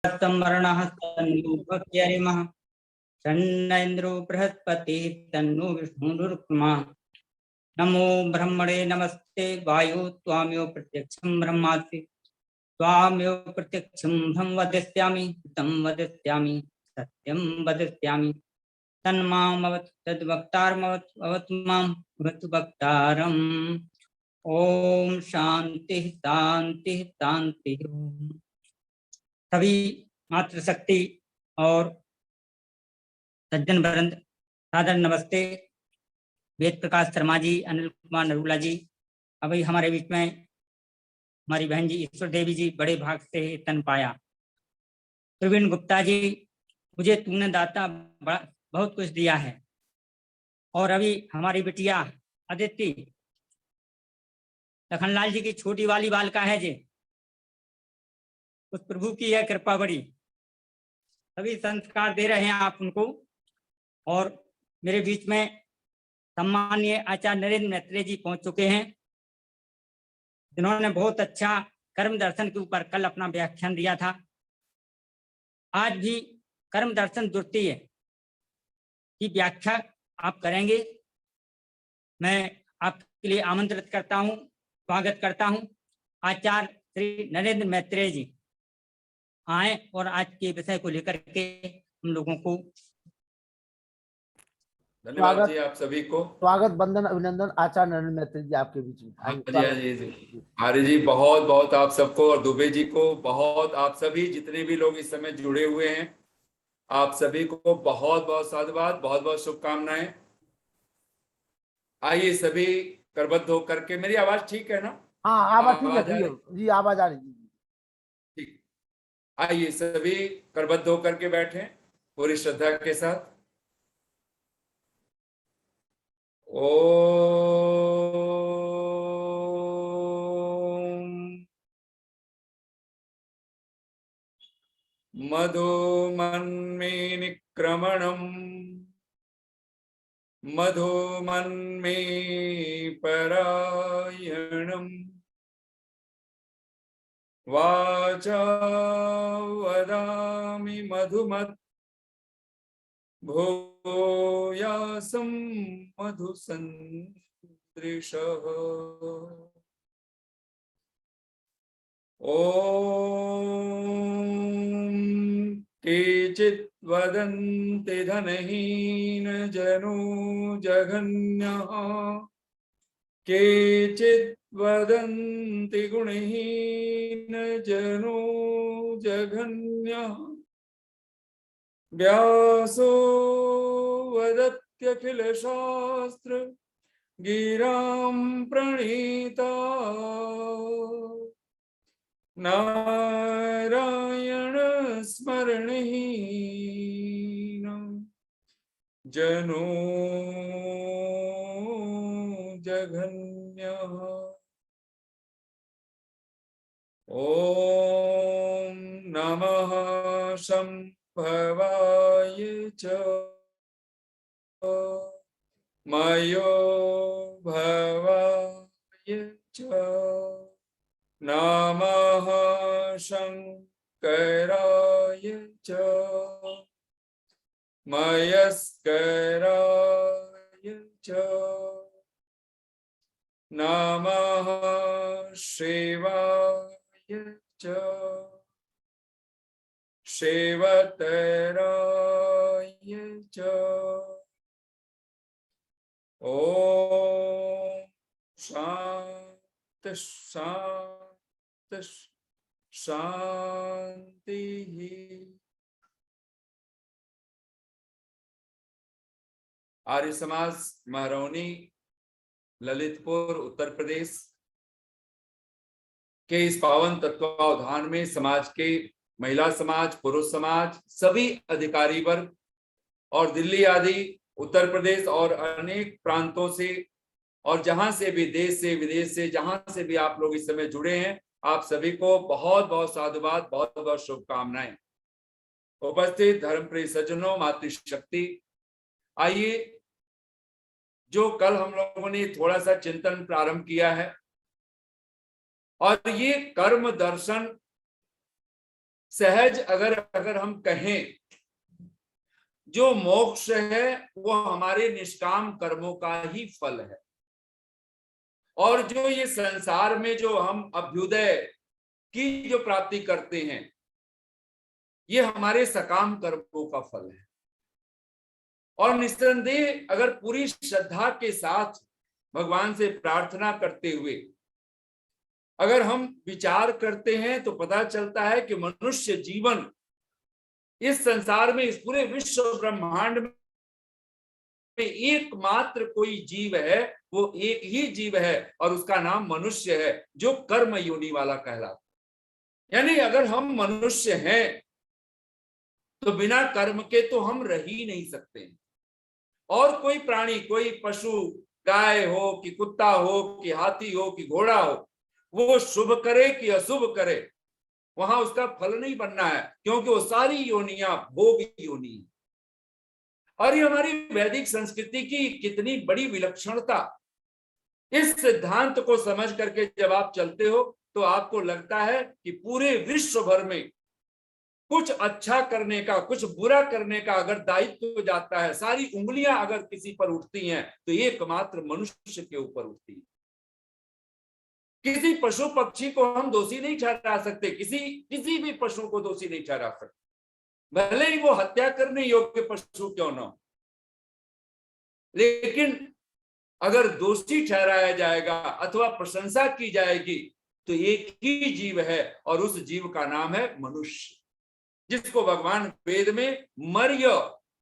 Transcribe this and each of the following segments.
तमर्णः तन्नो भक्त्यरिमः शन्न इन्द्रो बृहस्पतिः तन्नो विष्णुरुक्मा। नमो ब्रह्मणे नमस्ते वायु त्वामेव प्रत्यक्षं ब्रह्मासि त्वामेव प्रत्यक्षं ब्रह्म वदिष्यामि तं वदिष्यामि सत्यं वदिष्यामि तन्मामवत् तद्वक्तारमवत् अवतु मां भवतु वक्तारम्। ओम शांति शांति शांति। सभी मातृशक्ति और सज्जन वृंद सादर नमस्ते। वेद प्रकाश शर्मा जी, अनिल कुमार नरूला जी, अभी हमारे बीच में हमारी बहन जी ईश्वर देवी जी बड़े भाग से तन पाया। प्रवीण गुप्ता जी, मुझे तूने दाता बहुत कुछ दिया है। और अभी हमारी बिटिया अदिति लखनलाल जी की छोटी वाली बालिका है जी, उस प्रभु की यह कृपा बड़ी। सभी संस्कार दे रहे हैं आप उनको। और मेरे बीच में सम्माननीय आचार्य नरेंद्र मैत्रेय जी पहुंच चुके हैं, जिन्होंने बहुत अच्छा कर्म दर्शन के ऊपर कल अपना व्याख्यान दिया था। आज भी कर्म दर्शन द्वितीय की व्याख्या आप करेंगे। मैं आपके लिए आमंत्रित करता हूं, स्वागत करता हूं। आचार्य श्री नरेंद्र मैत्रेय जी आए और आज के विषय को लेकर के हम लोगों को। धन्यवाद जी आप सभी को। स्वागत, वंदन, अभिनंदन आचार्य नरेंद्र मैत्रेय जी आपके बीच में। हाँ जी आर्य जी बहुत बहुत आप सबको और दुबे जी को बहुत, आप सभी जितने भी लोग इस समय जुड़े हुए हैं आप सभी को बहुत बहुत साधुवाद, बहुत बहुत शुभकामनाएं। आइए सभी करबद्ध होकर के, मेरी आवाज ठीक है ना? हाँ आवाज ठीक है जी, आवाज आ रही है। ठीक, आइए सभी करबद्ध होकर के बैठे पूरी श्रद्धा के साथ। मधुमन्मे निक्रमणम् मधुमन्मे परायणम् वाचा वदामि मधुमत् भूयासं मधुसन्दृशः। ॐ केचित् वदन्ति धनहीन जनो जघन्यः केचित् वदन्ति गुणहीन जनो जघन्यः व्यासो वदत्यखिल शास्त्र गिरां प्रणीता नारायण स्मरणहीन जनो जघन्यः। ॐ नमः शम्भवाय च मयो भवाय च नमः शंकराय च मयस्कराय च नमः शिवाय च शिवतराय च। ॐ शांति शांति शांति। आर्य समाज महरौनी ललितपुर उत्तर प्रदेश के इस पावन तत्वावधान में समाज के महिला समाज, पुरुष समाज, सभी अधिकारी वर्ग और दिल्ली आदि उत्तर प्रदेश और अनेक प्रांतों से और जहां से भी, देश से विदेश से, जहां से भी आप लोग इस समय जुड़े हैं, आप सभी को बहुत बहुत साधुवाद, बहुत बहुत शुभकामनाएं। उपस्थित धर्मप्रिय सज्जनों, मातृशक्ति, आइए जो कल हम लोगों ने थोड़ा सा चिंतन प्रारंभ किया है और ये कर्म दर्शन सहज अगर हम कहें, जो मोक्ष है वो हमारे निष्काम कर्मों का ही फल है, और जो ये संसार में जो हम अभ्युदय की जो प्राप्ति करते हैं ये हमारे सकाम कर्मों का फल है। और निस्संदेह अगर पूरी श्रद्धा के साथ भगवान से प्रार्थना करते हुए अगर हम विचार करते हैं तो पता चलता है कि मनुष्य जीवन इस संसार में, इस पूरे विश्व ब्रह्मांड में एकमात्र कोई जीव है, वो एक ही जीव है और उसका नाम मनुष्य है, जो कर्म योनि वाला कहलाता है। यानी अगर हम मनुष्य हैं तो बिना कर्म के तो हम रह ही नहीं सकते। और कोई प्राणी, कोई पशु, गाय हो कि कुत्ता हो कि हाथी हो कि घोड़ा हो, वो शुभ करे कि अशुभ करे, वहां उसका फल नहीं बनना है, क्योंकि वो सारी योनियां भोग योनि है। और ये हमारी वैदिक संस्कृति की कितनी बड़ी विलक्षणता। इस सिद्धांत को समझ करके जब आप चलते हो तो आपको लगता है कि पूरे विश्व भर में कुछ अच्छा करने का, कुछ बुरा करने का अगर दायित्व जाता है, सारी उंगलियां अगर किसी पर उठती हैं तो एकमात्र मनुष्य के ऊपर उठती है। किसी पशु पक्षी को हम दोषी नहीं ठहरा सकते, किसी भी पशु को दोषी नहीं ठहरा सकते, भले ही वो हत्या करने योग्य पशु क्यों न हो। लेकिन अगर दोषी ठहराया जाएगा अथवा प्रशंसा की जाएगी तो एक ही जीव है, और उस जीव का नाम है मनुष्य, जिसको भगवान वेद में मर्य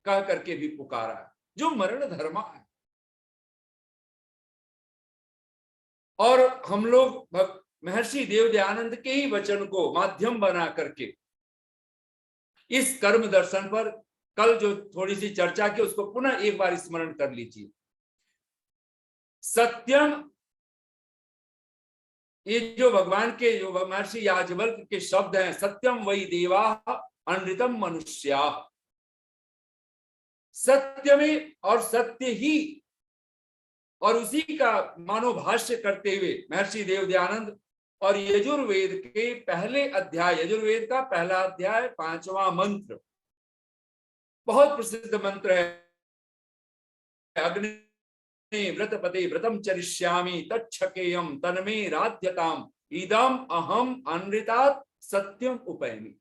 कह करके भी पुकारा है, जो मरण धर्मा है। और हम लोग महर्षि देव दयानंद के ही वचन को माध्यम बना करके इस कर्म दर्शन पर कल जो थोड़ी सी चर्चा की उसको पुनः एक बार स्मरण कर लीजिए। सत्यम, ये जो भगवान के, जो महर्षि याज्ञवल्क्य के शब्द हैं, सत्यम वै देवा अनृतम मनुष्या। सत्य में और सत्य ही, और उसी का मानो भाष्य करते हुए महर्षि देव दयानंद और यजुर्वेद के पहले अध्याय, यजुर्वेद का पहला अध्याय 5वां मंत्र, बहुत प्रसिद्ध मंत्र है, अग्नि व्रतपते व्रतम चरिष्यामि तच्छकेयम तन्मे राध्यताम इदम अहम अनृतात् सत्यम उपैमि।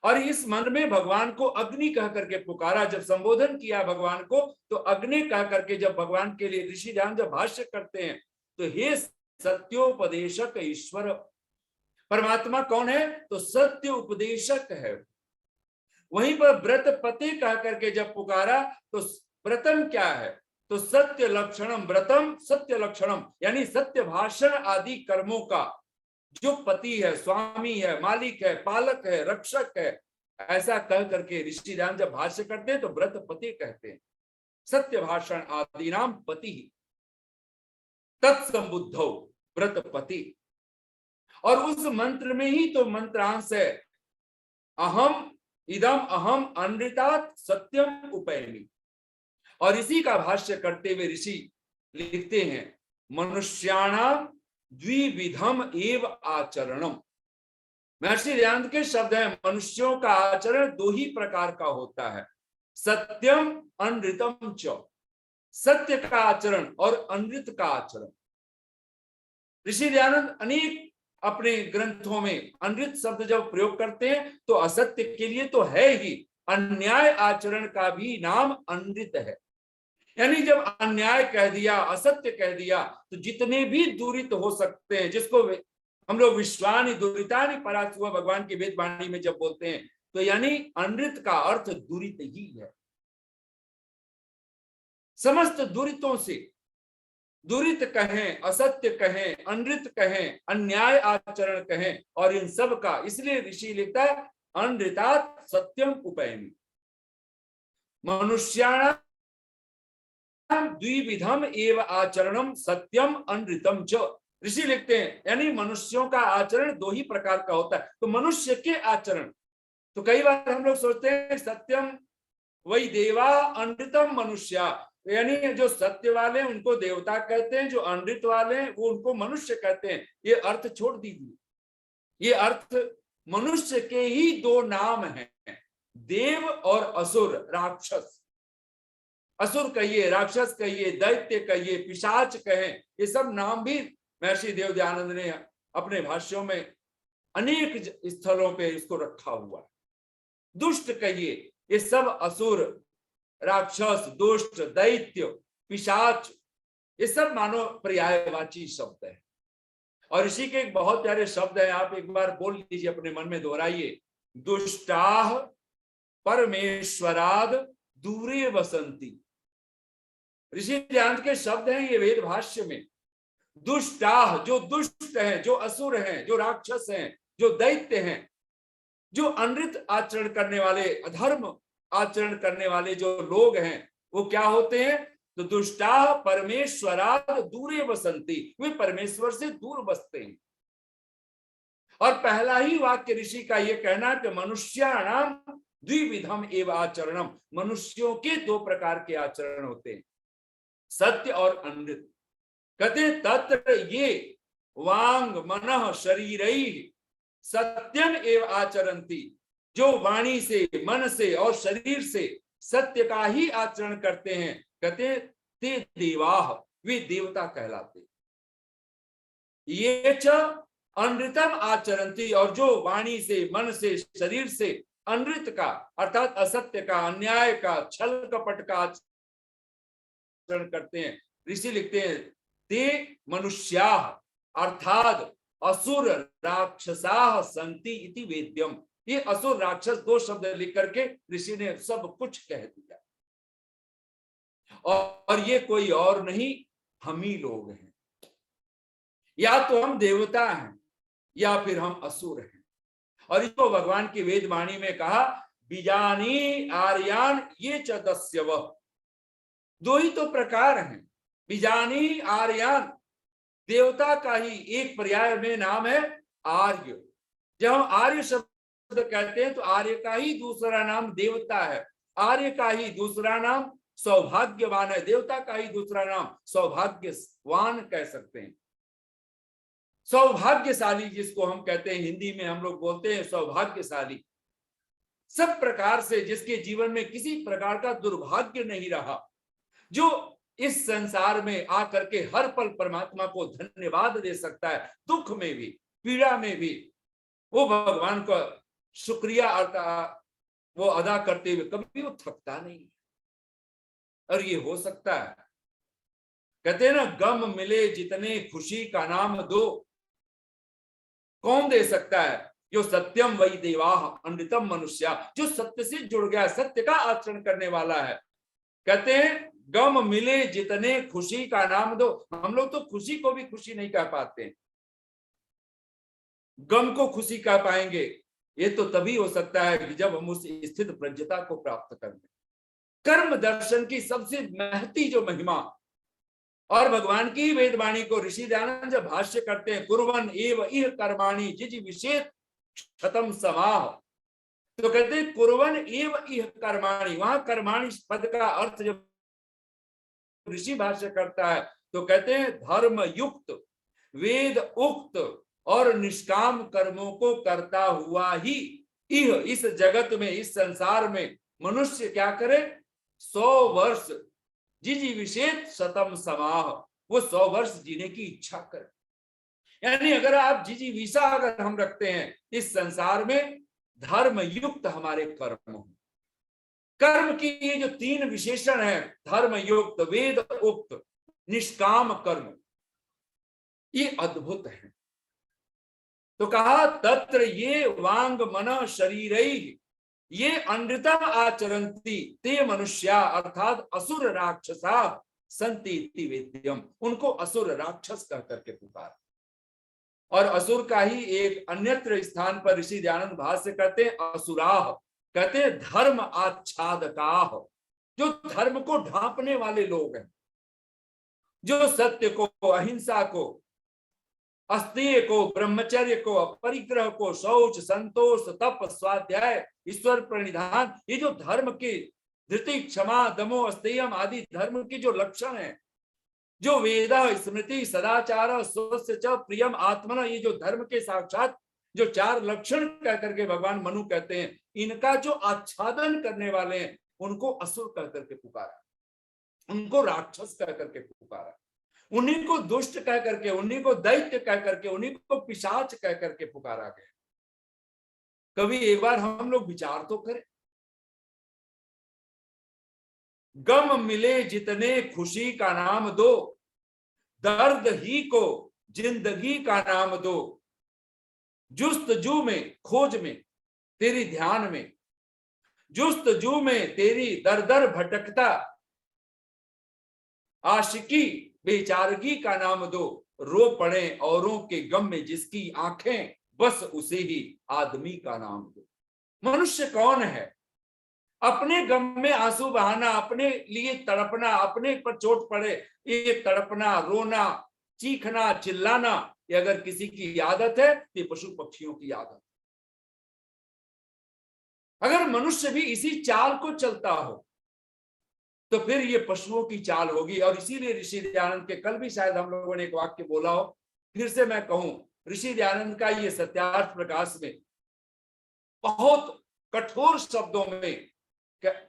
और इस मंत्र में भगवान को अग्नि कह करके पुकारा। जब संबोधन किया भगवान को तो अग्नि कह करके जब भगवान के लिए ऋषि ध्यान जब भाष्य करते हैं तो हे सत्योपदेशक ईश्वर, परमात्मा कौन है? तो सत्य उपदेशक है। वहीं पर व्रतपति कह करके जब पुकारा तो व्रतम क्या है? तो सत्य लक्षणम व्रतम, सत्य लक्षणम यानी सत्य भाषण आदि कर्मों का जो पति है, स्वामी है, मालिक है, पालक है, रक्षक है, ऐसा कह करके ऋषि राम जब भाष्य करते हैं तो व्रतपति कहते हैं। सत्य भाषण आदि नाम पति तत्संबुद्धौ व्रतपति। और उस मंत्र में ही तो मंत्रांश है, अहम इदम अहम अनृतात् सत्यम उपैमि। और इसी का भाष्य करते हुए ऋषि लिखते हैं, मनुष्याणाम द्विविधम एव आचरणम। महर्षि दयानंद के शब्द हैं, मनुष्यों का आचरण दो ही प्रकार का होता है, सत्यम अनृतम च। सत्य का आचरण और अनृत का आचरण। ऋषि दयानंद अनेक अपने ग्रंथों में अनृत शब्द जब प्रयोग करते हैं तो असत्य के लिए तो है ही, अन्याय आचरण का भी नाम अनृत है। यानी जब अन्याय कह दिया, असत्य कह दिया तो जितने भी दुरित हो सकते हैं, जिसको हम लोग विश्वानि दुरितानि परासुव भगवान की वेद वाणी में जब बोलते हैं तो यानी अनृत का अर्थ दुरित ही है। समस्त दुरितों से, दुरित कहें, असत्य कहें, अनृत कहें, अन्याय आचरण कहें, और इन सब का इसलिए ऋषि लिखता है अनृतात् सत्यम उपैमि। मनुष्याणां द्विविधम एव आचरणम सत्यम अनृतम च। ऋषि लिखते हैं यानी मनुष्यों का आचरण दो ही प्रकार का होता है। तो मनुष्य के आचरण, तो कई बार हम लोग सोचते हैं सत्यम वही देवा अनृतम मनुष्या, यानी जो सत्य वाले हैं उनको देवता कहते हैं, जो अनृत वाले हैं वो उनको मनुष्य कहते हैं। ये अर्थ छोड़ दीजिए, ये अर्थ मनुष्य के ही दो नाम हैं, देव और असुर, राक्षस। असुर कहिए, राक्षस कहिए, दैत्य कहिए, पिशाच कहें, ये सब नाम भी महर्षि देव दयानंद ने अपने भाष्यों में अनेक स्थलों पे इसको रखा हुआ है। दुष्ट कहिए, ये सब असुर, राक्षस, दुष्ट, दैत्य, पिशाच, ये सब मानो पर्यायवाची शब्द है। और इसी के एक बहुत प्यारे शब्द है, आप एक बार बोल लीजिए, अपने मन में दोहराइए। दुष्टाह परमेश्वराद दूरे वसंती। ऋषि दयानंद के शब्द हैं ये वेद भाष्य में। दुष्टाह, जो दुष्ट हैं, जो असुर हैं, जो राक्षस हैं, जो दैत्य हैं, जो अनृत आचरण करने वाले, अधर्म आचरण करने वाले जो लोग हैं, वो क्या होते हैं? तो दुष्टाह परमेश्वराद दूरे वसंती, वे परमेश्वर से दूर बसते हैं। और पहला ही वाक्य ऋषि का ये कहना कि मनुष्याणाम द्विविधम एव आचरणम, मनुष्यों के दो प्रकार के आचरण होते हैं, सत्य और अनृत। कहते तत्र ये वांग मनः शरीरैः सत्यम एव आचरन्ति, जो वाणी से, मन से और शरीर से सत्य का ही आचरण करते हैं, कहते ते देवाः, वे देवता कहलाते। ये च अनृतम आचरन्ति, और जो वाणी से, मन से, शरीर से अनृत का अर्थात असत्य का, अन्याय का, छल कपट का आचरण करते हैं। ऋषि लिखते हैं ते मनुष्याः अर्थात असुर राक्षसाः सन्ति इति वेद्यम। ये असुर राक्षस दो शब्द लिख करके ऋषि ने सब कुछ कह दिया। और ये कोई और नहीं, हम ही लोग हैं। या तो हम देवता हैं या फिर हम असुर हैं। और इसको भगवान की वेद वाणी में कहा, बीजानी आर्यान ये च दस्यव। दो ही तो प्रकार हैं, बीजानी आर्यान। देवता का ही एक पर्याय में नाम है आर्य। जब हम आर्य शब्द कहते हैं तो आर्य का ही दूसरा नाम देवता है, आर्य का ही दूसरा नाम सौभाग्यवान है, देवता का ही दूसरा नाम सौभाग्यवान कह सकते हैं। सौभाग्यशाली जिसको हम कहते हैं, हिंदी में हम लोग बोलते हैं सौभाग्यशाली। सब प्रकार से जिसके जीवन में किसी प्रकार का दुर्भाग्य नहीं रहा, जो इस संसार में आकर के हर पल परमात्मा को धन्यवाद दे सकता है, दुख में भी, पीड़ा में भी, वो भगवान का शुक्रिया वो अदा करते हुए कभी वो थकता नहीं। और ये हो सकता है, कहते हैं ना, गम मिले जितने खुशी का नाम दो। कौन दे सकता है? जो सत्यम वही देवाः अमृतम मनुष्या, जो सत्य से जुड़ गया, सत्य का आचरण करने वाला है। कहते हैं गम मिले जितने खुशी का नाम दो। हम लोग तो खुशी को भी खुशी नहीं कह पाते, गम को खुशी कह पाएंगे। ये तो तभी हो सकता है कि जब हम उस स्थित प्रज्ञता को प्राप्त कर लें। कर्म दर्शन की सबसे महती जो महिमा, और भगवान की वेदवाणी को ऋषि दयानंद जब भाष्य करते हैं, कुर्वन् एव इह कर्माणि जिजीविषेत् शतम् समाः, तो कहते हैं कुर्वन् एव इह कर्माणि। वहां कर्माणि पद का अर्थ जब ऋषि भाष्य करता है तो कहते हैं धर्म युक्त, वेद उक्त और निष्काम कर्मों को करता हुआ ही इह, इस जगत में, इस संसार में मनुष्य क्या करे? 100 वर्ष जिजीविषेत् शतम् समाः, वो 100 वर्ष जीने की इच्छा करे। यानी अगर आप जिजीविषा अगर हम रखते हैं इस संसार में, धर्म युक्त हमारे कर्म हो। कर्म की ये जो 3 विशेषण है, धर्म युक्त, वेद उक्त, निष्काम कर्म, ये अद्भुत है। तो कहा तत्र ये वांग मन शरीरैः ये अनृतम आचरन्ति ते मनुष्या अर्थात असुर राक्षसा सन्ति इति वेद्यम। उनको असुर राक्षस कह करके पुकार। और असुर का ही एक अन्यत्र स्थान पर ऋषि दयानंद भाष्य करते हैं असुराह, कहते हैं धर्म आच्छादकाः, जो धर्म को ढांपने वाले लोग हैं, जो सत्य को, अहिंसा को, अस्तेय को, ब्रह्मचर्य को, परिग्रह को, शौच, संतोष, तप, स्वाध्याय, ईश्वर प्रणिधान, ये जो धर्म के धृति, क्षमा, दमो, अस्तेयम आदि धर्म के जो लक्षण हैं, जो वेद, स्मृति, सदाचार, स्वस्य च प्रियम आत्मन, ये जो धर्म के साक्षात जो 4 लक्षण कह करके भगवान मनु कहते हैं, इनका जो आच्छादन करने वाले हैं उनको असुर कह करके पुकारा, उनको राक्षस कह करके पुकारा, उन्हीं को दुष्ट कह करके, उन्हीं को दैत्य कह करके, उन्हीं को पिशाच कह करके पुकारा गया। कभी एक बार हम लोग विचार तो करें, गम मिले जितने खुशी का नाम दो, दर्द ही को जिंदगी का नाम दो, जुस्तजू में खोज में तेरी ध्यान में, जुस्तजू में तेरी दर दर भटकता, आशिकी बेचारगी का नाम दो, रो पड़े औरों के गम में जिसकी आंखें, बस उसे ही आदमी का नाम दो। मनुष्य कौन है? अपने गम में आंसू बहाना, अपने लिए तड़पना, अपने पर चोट पड़े ये तड़पना, रोना, चीखना, चिल्लाना, ये अगर किसी की आदत है तो ये पशु पक्षियों की आदत। अगर मनुष्य भी इसी चाल को चलता हो तो फिर ये पशुओं की चाल होगी। और इसीलिए ऋषि दयानंद के, कल भी शायद हम लोगों ने एक वाक्य बोला हो, फिर से मैं कहूं, ऋषि दयानंद का ये सत्यार्थ प्रकाश में बहुत कठोर शब्दों में,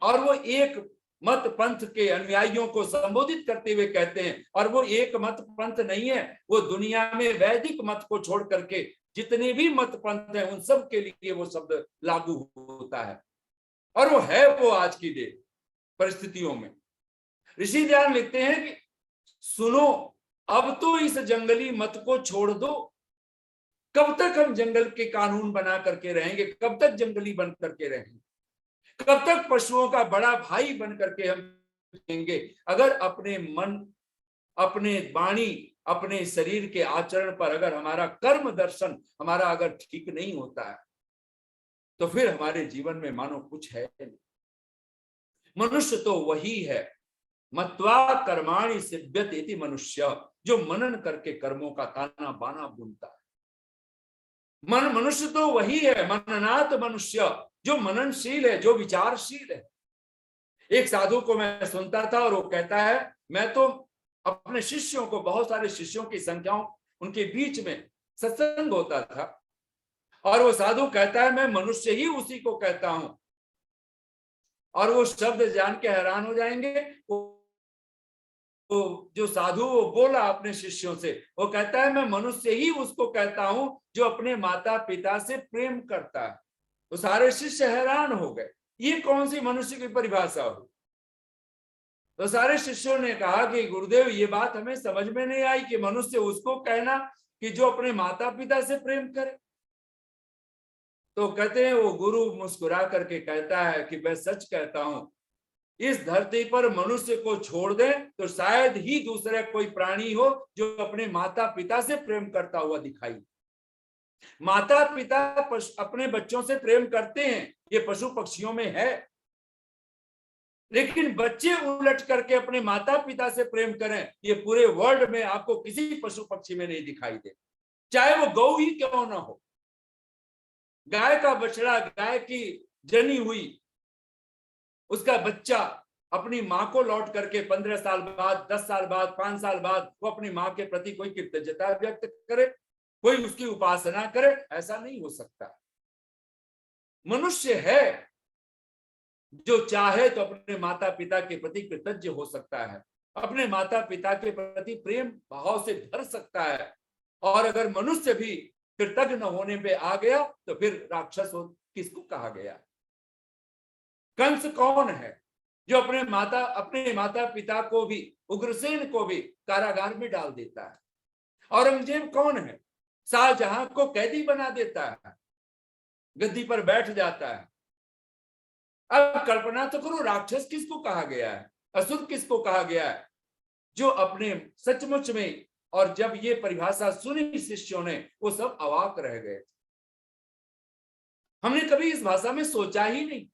और वो एक मत पंथ के अनुयायियों को संबोधित करते हुए कहते हैं, और वो एक मत पंथ नहीं है, वो दुनिया में वैदिक मत को छोड़ करके जितने भी मत पंथ हैं उन सब के लिए वो शब्द लागू होता है, और वो है वो आज की डेट परिस्थितियों में। ऋषि दयानंद लिखते हैं कि सुनो, अब तो इस जंगली मत को छोड़ दो। कब तक हम जंगल के कानून बना करके रहेंगे? कब तक जंगली बन करके रहेंगे? कब तक पशुओं का बड़ा भाई बन करके हम रहेंगे? अगर अपने मन, अपने वाणी, अपने शरीर के आचरण पर अगर हमारा कर्म दर्शन हमारा अगर ठीक नहीं होता है तो फिर हमारे जीवन में मानो कुछ है नहीं। मनुष्य तो वही है, मत्वा कर्माणि सिद्ध्यति इति मनुष्य, जो मनन करके कर्मों का ताना बाना बुनता है। मनुष्य तो वही है, मननात् मनुष्य, जो मननशील है, जो विचारशील है। एक साधु को मैं सुनता था और वो कहता है, मैं तो अपने शिष्यों को, बहुत सारे शिष्यों की संख्याओं उनके बीच में सत्संग होता था, और वो साधु कहता है मैं मनुष्य ही उसी को कहता हूं। और वो शब्द जान के हैरान हो जाएंगे। तो जो साधु वो बोला अपने शिष्यों से, वो कहता है मैं मनुष्य ही उसको कहता हूं जो अपने माता पिता से प्रेम करता है। तो सारे शिष्य हैरान हो गए, ये कौन सी मनुष्य की परिभाषा हुई? तो सारे शिष्यों ने कहा कि गुरुदेव ये बात हमें समझ में नहीं आई कि मनुष्य उसको कहना कि जो अपने माता पिता से प्रेम करे। तो कहते हैं वो गुरु मुस्कुरा करके कहता है कि मैं सच कहता हूं, इस धरती पर मनुष्य को छोड़ दे तो शायद ही दूसरा कोई प्राणी हो जो अपने माता पिता से प्रेम करता हुआ दिखाई। माता पिता अपने बच्चों से प्रेम करते हैं, ये पशु पक्षियों में है, लेकिन बच्चे उलट करके अपने माता पिता से प्रेम करें, ये पूरे वर्ल्ड में आपको किसी पशु पक्षी में नहीं दिखाई दे, चाहे वो गौ ही क्यों ना हो। गाय का बछड़ा, गाय की जनी हुई उसका बच्चा अपनी माँ को लौट करके 15 साल बाद, 10 साल बाद, 5 साल बाद वो अपनी माँ के प्रति कोई कृतज्ञता व्यक्त करे, कोई उसकी उपासना करे, ऐसा नहीं हो सकता। मनुष्य है जो चाहे तो अपने माता पिता के प्रति कृतज्ञ हो सकता है, अपने माता पिता के प्रति प्रेम भाव से भर सकता है। और अगर मनुष्य भी कृतज्ञ न होने पे आ गया तो फिर राक्षस किसको कहा गया? कंस कौन है जो अपने माता पिता को भी, उग्रसेन को भी कारागार में डाल देता है? औरंगजेब कौन है? शाहजहां को कैदी बना देता है, गद्दी पर बैठ जाता है। अब कल्पना तो करो, राक्षस किसको कहा गया है, असुर किसको कहा गया है? जो अपने सचमुच में, और जब ये परिभाषा सुनी शिष्यों ने वो सब अवाक रह गए। हमने कभी इस भाषा में सोचा ही नहीं,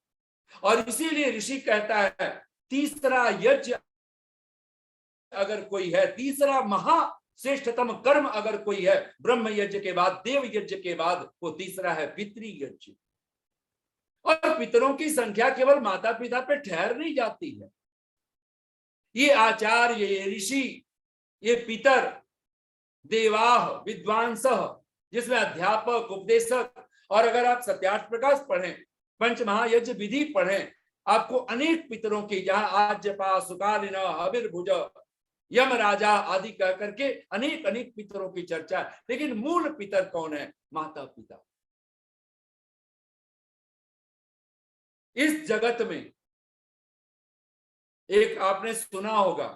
और इसीलिए ऋषि कहता है तीसरा यज्ञ अगर कोई है, तीसरा महाश्रेष्ठतम कर्म अगर कोई है ब्रह्म यज्ञ के बाद, देव यज्ञ के बाद, वो तीसरा है पितृ यज्ञ। और पितरों की संख्या केवल माता पिता पे ठहर नहीं जाती है। ये आचार्य, ये ऋषि, ये पितर, देवाः विद्वांसः, जिसमें अध्यापक, उपदेशक, और अगर आप सत्यार्थ प्रकाश पढ़ें, पंच महायज्ञ विधि पढ़ें, आपको अनेक पितरों की, जहां आज्यपा, सुकालिन, अविर्भुज, यम राजा आदि कह करके अनेक अनेक पितरों की चर्चा है। लेकिन मूल पितर कौन है? माता पिता। इस जगत में एक आपने सुना होगा,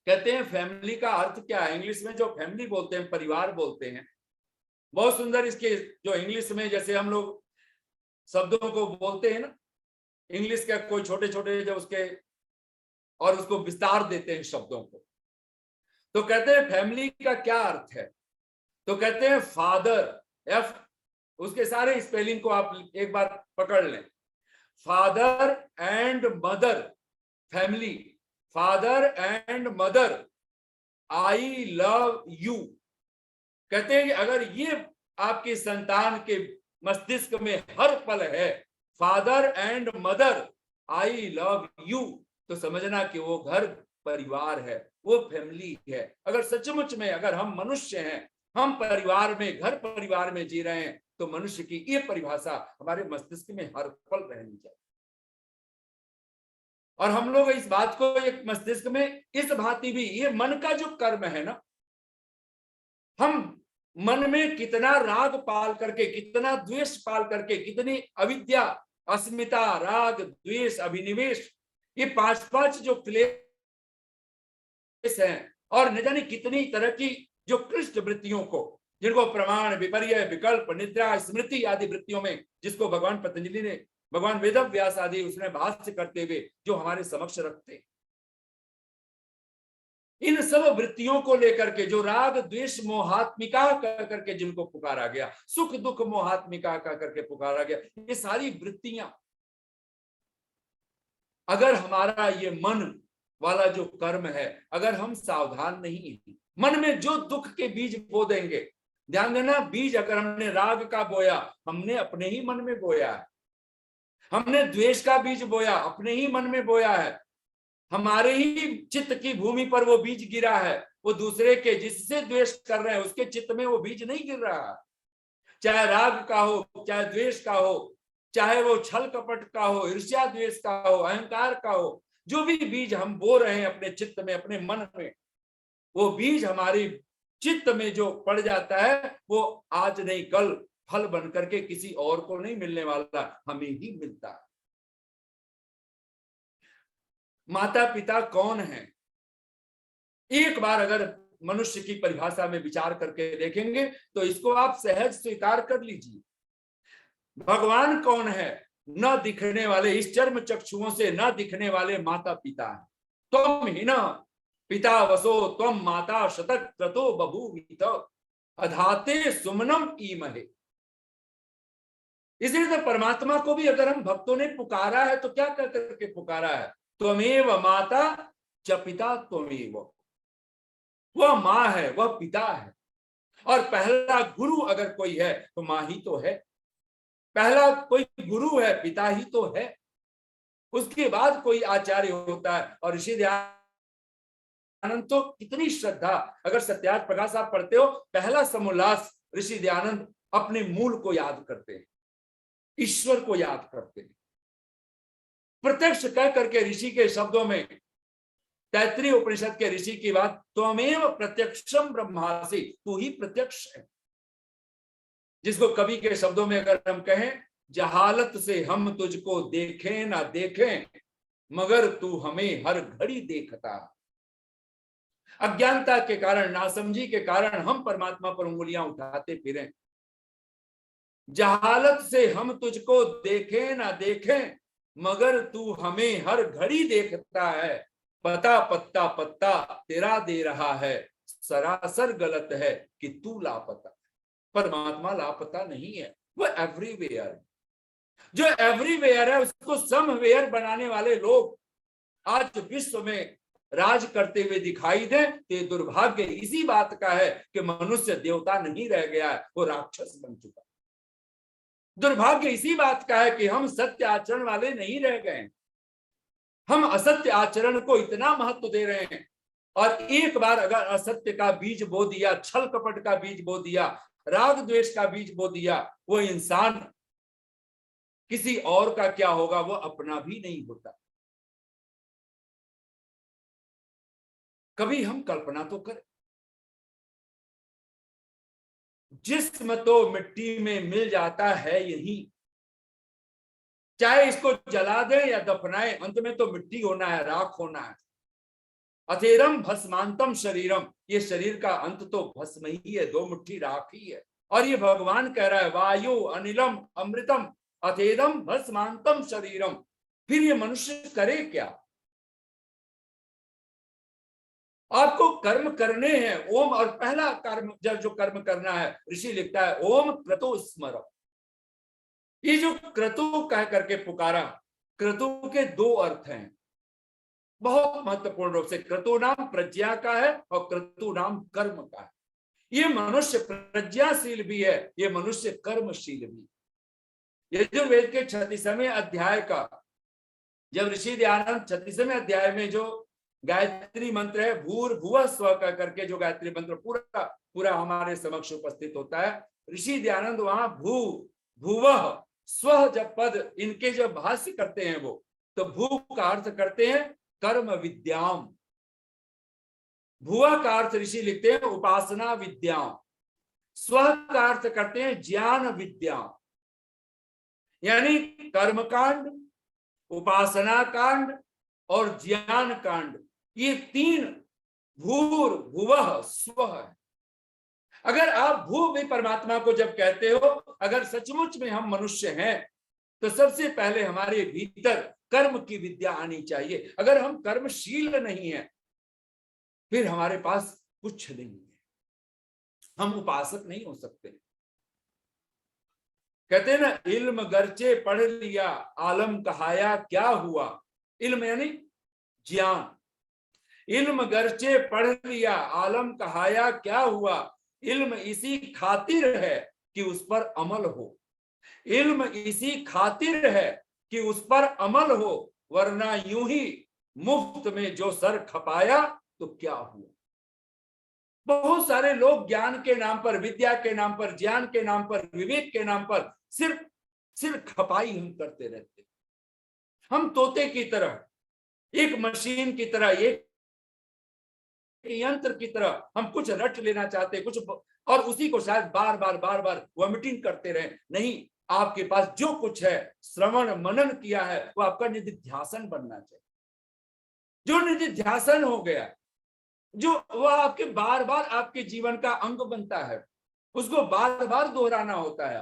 कहते हैं फैमिली का अर्थ क्या है? इंग्लिश में जो फैमिली बोलते हैं, परिवार बोलते हैं, बहुत सुंदर इसके जो इंग्लिश में जैसे हम लोग शब्दों को बोलते हैं ना, इंग्लिश के कोई छोटे छोटे जो उसके और उसको विस्तार देते हैं शब्दों को, तो कहते हैं फैमिली का क्या अर्थ है? तो कहते हैं फादर, एफ, उसके सारे स्पेलिंग को आप एक बार पकड़ लें, father and mother, family, father and mother, I love you. कहते हैं कि अगर ये आपकी संतान के मस्तिष्क में हर पल है, father and mother, I love you, तो समझना कि वो घर परिवार है, वो फैमिली है। अगर सचमुच में अगर हम मनुष्य हैं, हम परिवार में, घर परिवार में जी रहे हैं, तो मनुष्य की ये परिभाषा हमारे मस्तिष्क में हर पल रहनी चाहिए। और हम लोग इस बात को एक मस्तिष्क में इस भांति भी, ये मन का जो कर्म है ना, हम मन में कितना राग पाल करके, कितना द्वेष पाल करके, कितनी अविद्या, अस्मिता, राग, द्वेष, अभिनिवेश, ये पांच जो क्लेश हैं, और न जाने कितनी तरह की जो कृष्ण वृत्तियों को, जिनको प्रमाण, विपर्य, विकल्प, निद्रा, स्मृति आदि वृत्तियों में, जिसको भगवान पतंजलि ने, भगवान वेदव्यास आदि उसने भाष्य करते हुए जो हमारे समक्ष रखते, इन सब वृत्तियों को लेकर के जो राग द्वेष मोहात्मिका कह करके जिनको पुकारा गया, सुख दुख मोहात्मिका कह करके पुकारा गया, ये सारी वृत्तियां अगर हमारा ये मन वाला जो कर्म है, अगर हम सावधान नहीं हैं, मन में जो दुख के बीज बो देंगे, ध्यान देना, बीज अगर हमने राग का बोया, हमने अपने ही मन में बोया है। हमने द्वेष का बीज बोया, अपने ही मन में बोया है। हमारे ही चित्त की भूमि पर वो बीज गिरा है, वो दूसरे के जिससे द्वेष कर रहे हैं उसके चित्त में वो बीज नहीं गिर रहा। चाहे राग का हो, चाहे द्वेष का हो, चाहे वो छल कपट का हो, ईर्ष्या द्वेष का हो, अहंकार का हो, जो भी बीज हम बो रहे हैं अपने चित्त में, अपने मन में, वो बीज हमारी चित्त में जो पड़ जाता है, वो आज नहीं कल फल बन करके किसी और को नहीं मिलने वाला, हमें ही मिलता है। माता पिता कौन है? एक बार अगर मनुष्य की परिभाषा में विचार करके देखेंगे तो इसको आप सहज स्वीकार कर लीजिए। भगवान कौन है? न दिखने वाले, इस चर्म चक्षुओं से न दिखने वाले माता पिता है। त्वम ही न पिता वसो त्वम माता शतक क्रतो बभूवित अधाते सुमनम ईमहे। इसलिए तो परमात्मा को भी अगर हम भक्तों ने पुकारा है तो क्या कर करके पुकारा है? त्वमेव माता च पिता त्वमेव। वह माँ है, वह पिता है, और पहला गुरु अगर कोई है तो माँ ही तो है। पहला कोई गुरु है, पिता ही तो है, उसके बाद कोई आचार्य होता है। और ऋषि दयानंद तो कितनी श्रद्धा, अगर सत्यार्थ प्रकाश आप पढ़ते हो, पहला समोल्लास ऋषि दयानंद अपने मूल को याद करते हैं, ईश्वर को याद करते हैं। प्रत्यक्ष कह करके ऋषि के शब्दों में, तैत्तिरीय उपनिषद के ऋषि की बात, त्वमेव प्रत्यक्षम ब्रह्मासि, तू ही प्रत्यक्ष है। जिसको कवि के शब्दों में अगर हम कहें, जहालत से हम तुझको देखें ना देखें, मगर तू हमें हर घड़ी देखता। अज्ञानता के कारण, नासमझी के कारण हम परमात्मा पर उंगलियां उठाते फिरें। जहालत से हम तुझको देखें ना देखें, मगर तू हमें हर घड़ी देखता है। पता पत्ता पत्ता तेरा दे रहा है, सरासर गलत है कि तू लापता। परमात्मा लापता नहीं है, वो एवरीवेयर है। जो एवरीवेयर है उसको समवेयर बनाने वाले लोग आज विश्व में राज करते हुए दिखाई दे, तो दुर्भाग्य इसी बात का है कि मनुष्य देवता नहीं रह गया है, वो राक्षस बन चुका। दुर्भाग्य इसी बात का है कि हम सत्य आचरण वाले नहीं रह गए। हम असत्य आचरण को इतना महत्व दे रहे हैं, और एक बार अगर असत्य का बीज बो दिया, छल कपट का बीज बो दिया, राग द्वेष का बीज बो दिया, वो इंसान किसी और का क्या होगा वो अपना भी नहीं होता। कभी हम कल्पना तो करें, जिस्म तो मिट्टी में मिल जाता है यही, चाहे इसको जला दें या दफनाएं, अंत में तो मिट्टी होना है, राख होना है। अथेरम भस्मांतम शरीरम, ये शरीर का अंत तो भस्म ही है, दो मुट्ठी राख ही है। और ये भगवान कह रहा है वायु अनिलम अमृतम अथेदम भस्मांतम शरीरम। फिर ये मनुष्य करे क्या? आपको कर्म करने हैं ओम, और पहला कर्म जब जो कर्म करना है ऋषि लिखता है ओम क्रतु स्मर। ये जो क्रतु कह करके पुकारा, क्रतु के दो अर्थ हैं बहुत महत्वपूर्ण रूप से। क्रतु नाम प्रज्ञा का है और क्रतु नाम कर्म का है। ये मनुष्य प्रज्ञाशील भी है, ये मनुष्य कर्मशील भी। यजुर्वेद के 36वें अध्याय का जब ऋषि दयानंद 36वें अध्याय में जो गायत्री मंत्र है भूर्भुवः स्वः कह करके जो गायत्री मंत्र पूरा पूरा हमारे समक्ष उपस्थित होता है, ऋषि दयानंद वहां भू भुवः स्वः जब पद इनके जब भाष्य करते हैं वो, तो भू का अर्थ करते हैं कर्म विद्याम, भुआ का अर्थ ऋषि लिखते हैं उपासना विद्याम, स्वः का अर्थ करते हैं ज्ञान विद्याम। यानी कर्म कांड, उपासना कांड और ज्ञान कांड, ये तीन भूर भुवः स्वः है। अगर आप भू में परमात्मा को जब कहते हो, अगर सचमुच में हम मनुष्य हैं तो सबसे पहले हमारे भीतर कर्म की विद्या आनी चाहिए। अगर हम कर्मशील नहीं है फिर हमारे पास कुछ नहीं है, हम उपासक नहीं हो सकते। कहते हैं ना इल्म गर्चे पढ़ लिया आलम कहाया क्या हुआ। इल्म यानी ज्ञान, इल्म गर्चे पढ़ लिया आलम कहाया क्या हुआ। इल्म इसी खातिर है कि उस पर अमल हो, इल्म इसी खातिर है कि उस पर अमल हो, वरना यूं ही मुफ्त में जो सर खपाया तो क्या हुआ। बहुत सारे लोग ज्ञान के नाम पर, विद्या के नाम पर, ज्ञान के नाम पर, विवेक के नाम पर सिर्फ खपाई हम करते रहते। हम तोते की तरह, एक मशीन की तरह, एक यंत्र की तरह हम कुछ रट लेना चाहते कुछ, और उसी को शायद बार बार वॉमिटिंग करते रहे। नहीं, आपके पास जो कुछ है श्रवण मनन किया है वो आपका निधिध्यासन बनना चाहिए। जो निधिध्यासन हो गया, जो वह आपके बार बार आपके जीवन का अंग बनता है, उसको बार बार दोहराना होता है,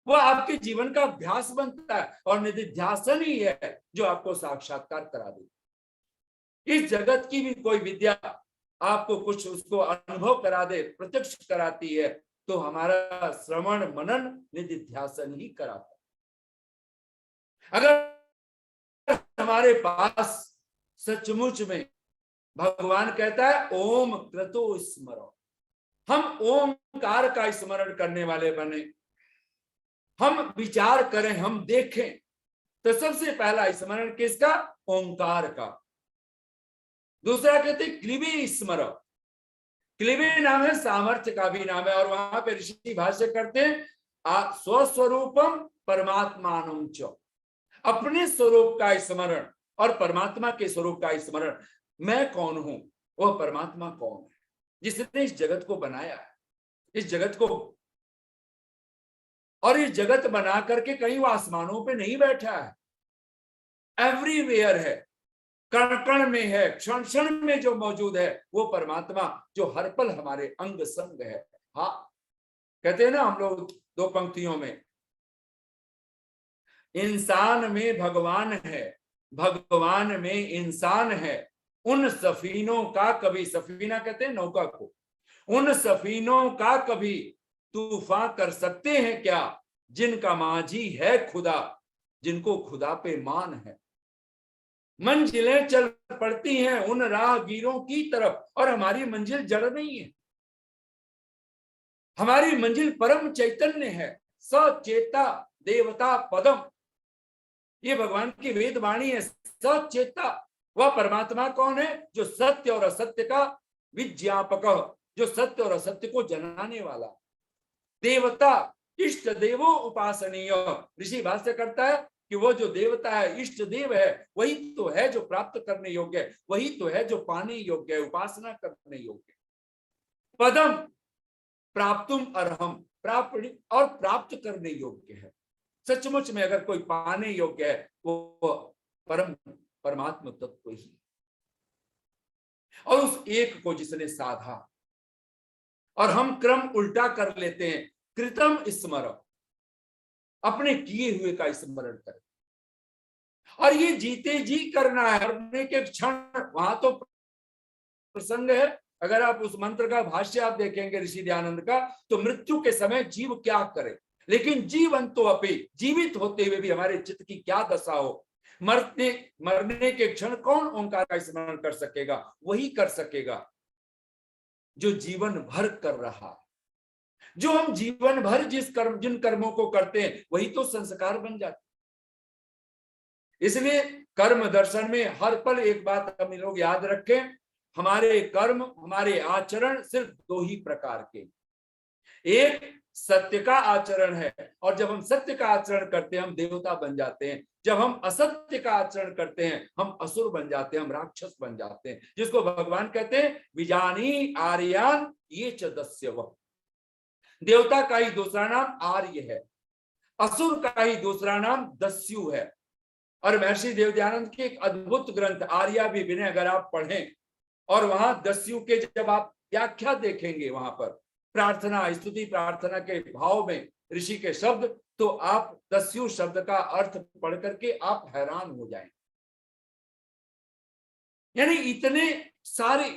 वो आपके जीवन का अभ्यास बनता है। और निधिध्यासन ही है जो आपको साक्षात्कार करा दे। इस जगत की भी कोई विद्या आपको कुछ उसको अनुभव करा दे, प्रत्यक्ष कराती है, तो हमारा श्रवण मनन निधिध्यासन ही कराता है। अगर हमारे पास सचमुच में भगवान कहता है ओम क्रतो स्मरो, हम ओमकार का स्मरण करने वाले बने, हम विचार करें, हम देखें, तो सबसे पहला स्मरण किसका? ओंकार का। दूसरा कहते क्लिबे स्मर, क्लिबे नाम है सामर्थ्य का भी नाम है, और वहां पे ऋषि भाष्य करते हैं स्वस्वरूपम परमात्मानं च, अपने स्वरूप का स्मरण और परमात्मा के स्वरूप का स्मरण। मैं कौन हूं, वह परमात्मा कौन है जिसने इस जगत को बनाया है, इस जगत को, और इस जगत बना करके कहीं वो आसमानों पे नहीं बैठा है, एवरीवेयर है, कण कण में है, क्षण क्षण में जो मौजूद है वो परमात्मा जो हर पल हमारे अंग संग है। हाँ, कहते हैं ना हम लोग दो पंक्तियों में, इंसान में भगवान है, भगवान में इंसान है, उन सफीनों का कभी, सफीना कहते हैं नौका को, उन सफीनों का कभी तूफान कर सकते हैं क्या, जिनका माझी है खुदा, जिनको खुदा पे मान है। मंजिलें चल पड़ती हैं उन राहगीरों की तरफ, और हमारी मंजिल जड़ नहीं है, हमारी मंजिल परम चैतन्य है, सचेता देवता पदम। ये भगवान की वेद वाणी है, सचेता। वह परमात्मा कौन है? जो सत्य और असत्य का विज्ञापक, जो सत्य और असत्य को जनाने वाला। देवता इष्ट देवो उपासनीय। ऋषि भाष्य करता है कि वो जो देवता है, इष्ट देव है, वही तो है जो प्राप्त करने योग्य है, वही तो है जो पाने योग्य है, उपासना करने योग्य है। पदम प्राप्तुम अर्हम, प्राप्त और प्राप्त करने योग्य है। सचमुच में अगर कोई पाने योग्य है वो परमात्मा तत्व ही, और उस एक को जिसने साधा। और हम क्रम उल्टा कर लेते हैं, कृतम स्मरण, अपने किए हुए का स्मरण करें। और ये जीते जी करना है, मरने के क्षण वहां तो प्रसंग है। अगर आप उस मंत्र का भाष्य आप देखेंगे ऋषि दयानंद का, तो मृत्यु के समय जीव क्या करे, लेकिन जीवन तो अपे, जीवित होते हुए भी हमारे चित्त की क्या दशा हो। मरने के क्षण कौन ओंकार का स्मरण कर सकेगा? वही कर सकेगा जो जीवन भर कर रहा है। जो हम जीवन भर जिन कर्मों को करते हैं वही तो संस्कार बन जाते। इसलिए कर्म दर्शन में हर पल एक बात हम लोग याद रखें, हमारे कर्म, हमारे आचरण सिर्फ दो ही प्रकार के। एक सत्य का आचरण है, और जब हम सत्य का आचरण करते हैं हम देवता बन जाते हैं। जब हम असत्य का आचरण करते हैं हम असुर बन जाते हैं, हम राक्षस बन जाते हैं, जिसको भगवान कहते हैं विजानी आर्यान ये च दस्यव। देवता का ही दूसरा नाम आर्य है, असुर का ही दूसरा नाम दस्यु है। और महर्षि देवदयानंद के एक अद्भुत ग्रंथ आर्या भी विनय अगर आप पढ़ें, और वहां दस्यु के जब आप व्याख्या देखेंगे, वहां पर प्रार्थना, स्तुति प्रार्थना के भाव में ऋषि के शब्द, तो आप दस्यु शब्द का अर्थ पढ़ करके आप हैरान हो जाएंगे। यानी इतने सारे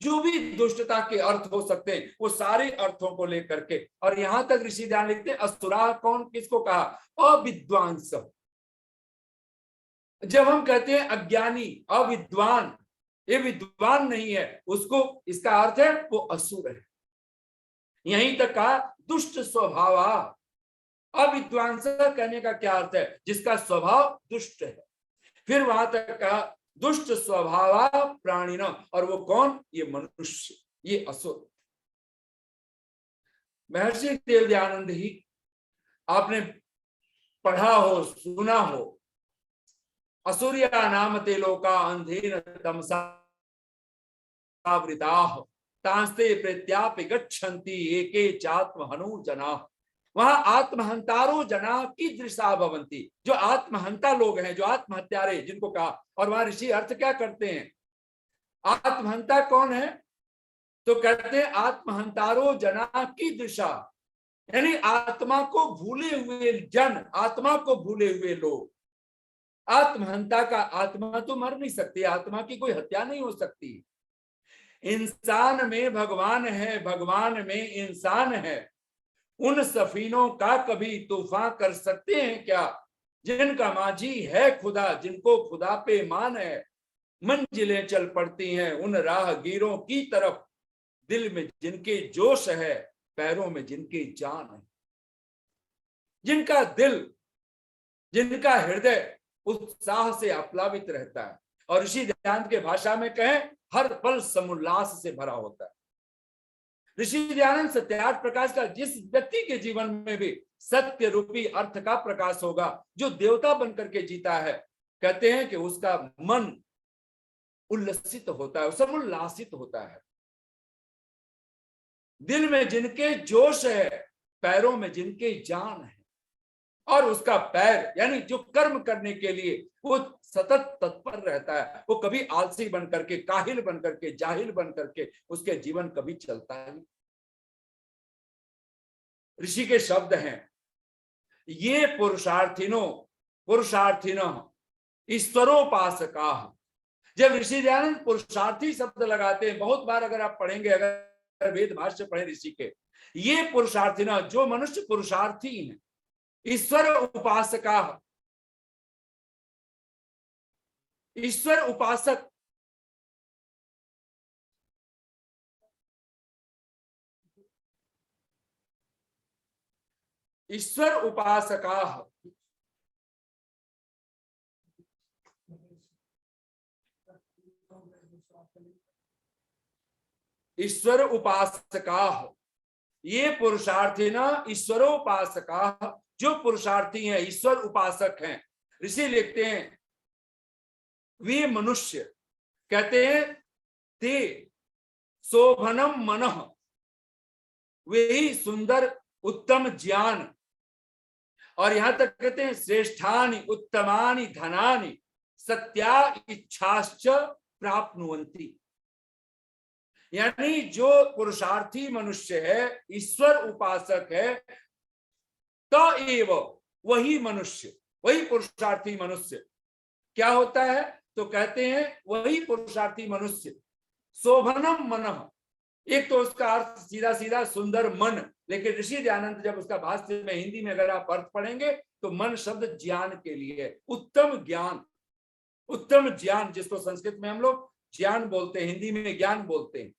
जो भी दुष्टता के अर्थ हो सकते हैं वो सारे अर्थों को लेकर के, और यहां तक ऋषि ध्यान लिखते हैं असुरा कौन किसको कहा? अविद्वांस। जब हम कहते हैं अज्ञानी, अविद्वान, ये विद्वान नहीं है, उसको इसका अर्थ है वो असुर है। यहीं तक कहा दुष्ट स्वभाव। अविद्वांस कहने का क्या अर्थ है? जिसका स्वभाव दुष्ट है। फिर वहां तक कहा दुष्ट स्वभाव प्राणिन, और वो कौन? ये मनुष्य, ये असुर। महर्षि देवदयानंद ही आपने पढ़ा हो, सुना हो, असुरिया नाम ते लोका अंधेन तमसा वृताः तांस्ते प्रत्यापि गच्छन्ति एके चात्म हनु जना। वहां आत्महंतारो जना की दृशा भवंती, जो आत्महंता लोग हैं, जो आत्महत्यारे जिनको कहा। और वहां ऋषि अर्थ क्या करते हैं? आत्महंता कौन है? तो कहते हैं आत्महंतारो जना की दृशा, यानी आत्मा को भूले हुए जन, आत्मा को भूले हुए लोग। आत्महंता का, आत्मा तो मर नहीं सकती, आत्मा की कोई हत्या नहीं हो सकती। इंसान में भगवान है, भगवान में इंसान है। उन सफीनों का कभी तूफान कर सकते हैं क्या? जिनका माझी है खुदा, जिनको खुदा पे मान है। मंजिलें चल पड़ती हैं उन राहगीरों की तरफ, दिल में जिनके जोश है, पैरों में जिनकी जान है। जिनका दिल, जिनका हृदय उत्साह से आप्लावित रहता है, और ऋषि दयानंद के भाषा में कहें हर पल समुल्लास से भरा होता है। ऋषि दयानंद सत्यार्थ प्रकाश का, जिस व्यक्ति के जीवन में भी सत्य रूपी अर्थ का प्रकाश होगा, जो देवता बनकर के जीता है, कहते हैं कि उसका मन उल्लसित होता है, समुल्लासित होता है। दिल में जिनके जोश है, पैरों में जिनके जान है, और उसका पैर यानी जो कर्म करने के लिए वो सतत तत्पर रहता है, वो कभी आलसी बन करके, काहिल बन करके, जाहिल बन करके उसके जीवन कभी चलता नहीं। ऋषि के शब्द हैं, ये पुरुषार्थिनो ईश्वरोपासका। जब ऋषि दयानंद पुरुषार्थी शब्द लगाते हैं, बहुत बार अगर आप पढ़ेंगे, अगर वेद भाष्य पढ़े ऋषि के, ये पुरुषार्थिना, जो मनुष्य पुरुषार्थी हैं, ईश्वर उपासका, ईश्वर उपासक, ईश्वर उपासका, ईश्वर उपासका, ये पुरुषार्थी न ईश्वरोपासका, जो पुरुषार्थी हैं, ईश्वर उपासक हैं। ऋषि लिखते हैं वे मनुष्य, कहते हैं ते शोभनम मनः, वे ही सुंदर उत्तम ज्ञान, और यहां तक कहते हैं श्रेष्ठानि उत्तमानि धनानि सत्या इच्छाश्च प्राप्नुवन्ति। यानी जो पुरुषार्थी मनुष्य है, ईश्वर उपासक है, तो एव वही मनुष्य, वही पुरुषार्थी मनुष्य क्या होता है, तो कहते हैं वही पुरुषार्थी मनुष्य शोभनम मनः, एक तो उसका अर्थ सीधा सीधा सुंदर मन, लेकिन ऋषि दयानंद जब उसका भाष्य में हिंदी में अगर आप अर्थ पढ़ेंगे तो मन शब्द ज्ञान के लिए है। उत्तम ज्ञान, उत्तम ज्ञान जिसको संस्कृत में हम लोग ज्ञान बोलते हैं, हिंदी में ज्ञान बोलते हैं।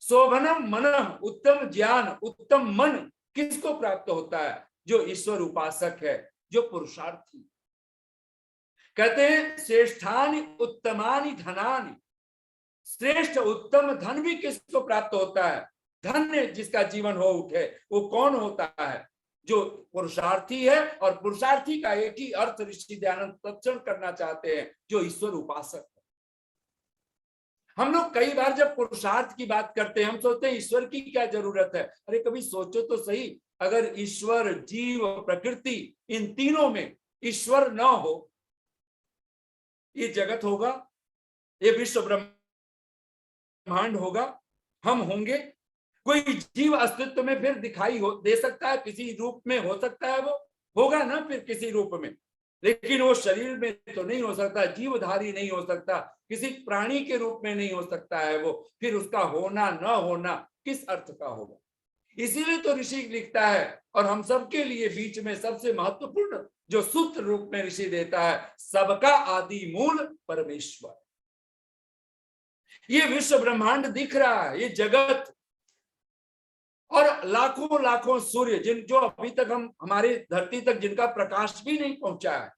शोभनम मनः, उत्तम ज्ञान, उत्तम मन किसको प्राप्त होता है, जो ईश्वर उपासक है, जो पुरुषार्थी। कहते हैं श्रेष्ठानि उत्तमानि धनानि, श्रेष्ठ उत्तम धन भी किसको प्राप्त होता है, धन्य जिसका जीवन हो उठे, वो कौन होता है, जो पुरुषार्थी है। और पुरुषार्थी का एक ही अर्थ ऋषि दयानंद तत्क्षण करना चाहते हैं, जो ईश्वर उपासक है। हम लोग कई बार जब पुरुषार्थ की बात करते हैं, हम सोचते हैं ईश्वर की क्या जरूरत है। अरे कभी सोचो तो सही, अगर ईश्वर, जीव, प्रकृति, इन तीनों में ईश्वर न हो, ये जगत होगा, ये विश्व ब्रह्मांड होगा, हम होंगे, कोई जीव अस्तित्व में फिर दिखाई दे सकता है, किसी रूप में हो सकता है, वो होगा ना फिर किसी रूप में, लेकिन वो शरीर में तो नहीं हो सकता, जीवधारी नहीं हो सकता, किसी प्राणी के रूप में नहीं हो सकता है वो, फिर उसका होना न होना किस अर्थ का होगा। इसीलिए तो ऋषि लिखता है, और हम सबके लिए बीच में सबसे महत्वपूर्ण जो सूत्र रूप में ऋषि देता है, सबका आदि मूल परमेश्वर। ये विश्व ब्रह्मांड दिख रहा है, ये जगत, और लाखों लाखों सूर्य जिन जो अभी तक हम हमारी धरती तक जिनका प्रकाश भी नहीं पहुंचा है।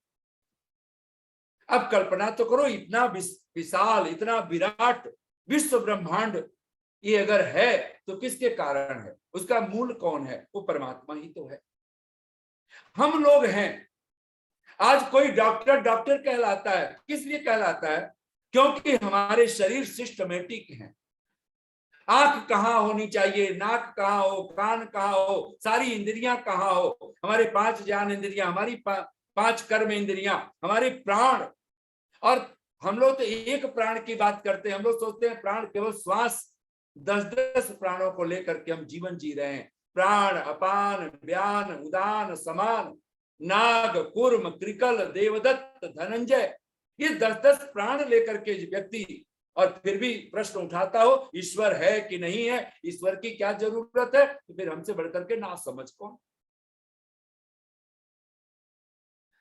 अब कल्पना तो करो, इतना विशाल, इतना विराट विश्व ब्रह्मांड ये अगर है तो किसके कारण है, उसका मूल कौन है, वो परमात्मा ही तो है। हम लोग हैं। आज कोई डॉक्टर डॉक्टर कहलाता है, किस लिए कहलाता है, क्योंकि हमारे शरीर सिस्टमेटिक हैं। आंख कहाँ होनी चाहिए, नाक कहाँ हो, कान कहाँ हो, सारी इंद्रियां कहाँ हो, हमारे 5 ज्ञान इंद्रियां, हमारी 5 कर्म इंद्रियां, हमारे प्राण। और हम लोग तो एक प्राण की बात करते हैं, हम लोग सोचते हैं प्राण केवल श्वास, 10-10 प्राणों को लेकर के हम जीवन जी रहे हैं। प्राण, अपान, व्यान, उदान, समान, नाग, कूर्म, कृकल, देवदत्त, धनंजय, ये 10-10 प्राण लेकर के व्यक्ति, और फिर भी प्रश्न उठाता हो ईश्वर है कि नहीं है, ईश्वर की क्या जरूरत है, तो फिर हमसे बढ़कर के ना समझ कौन।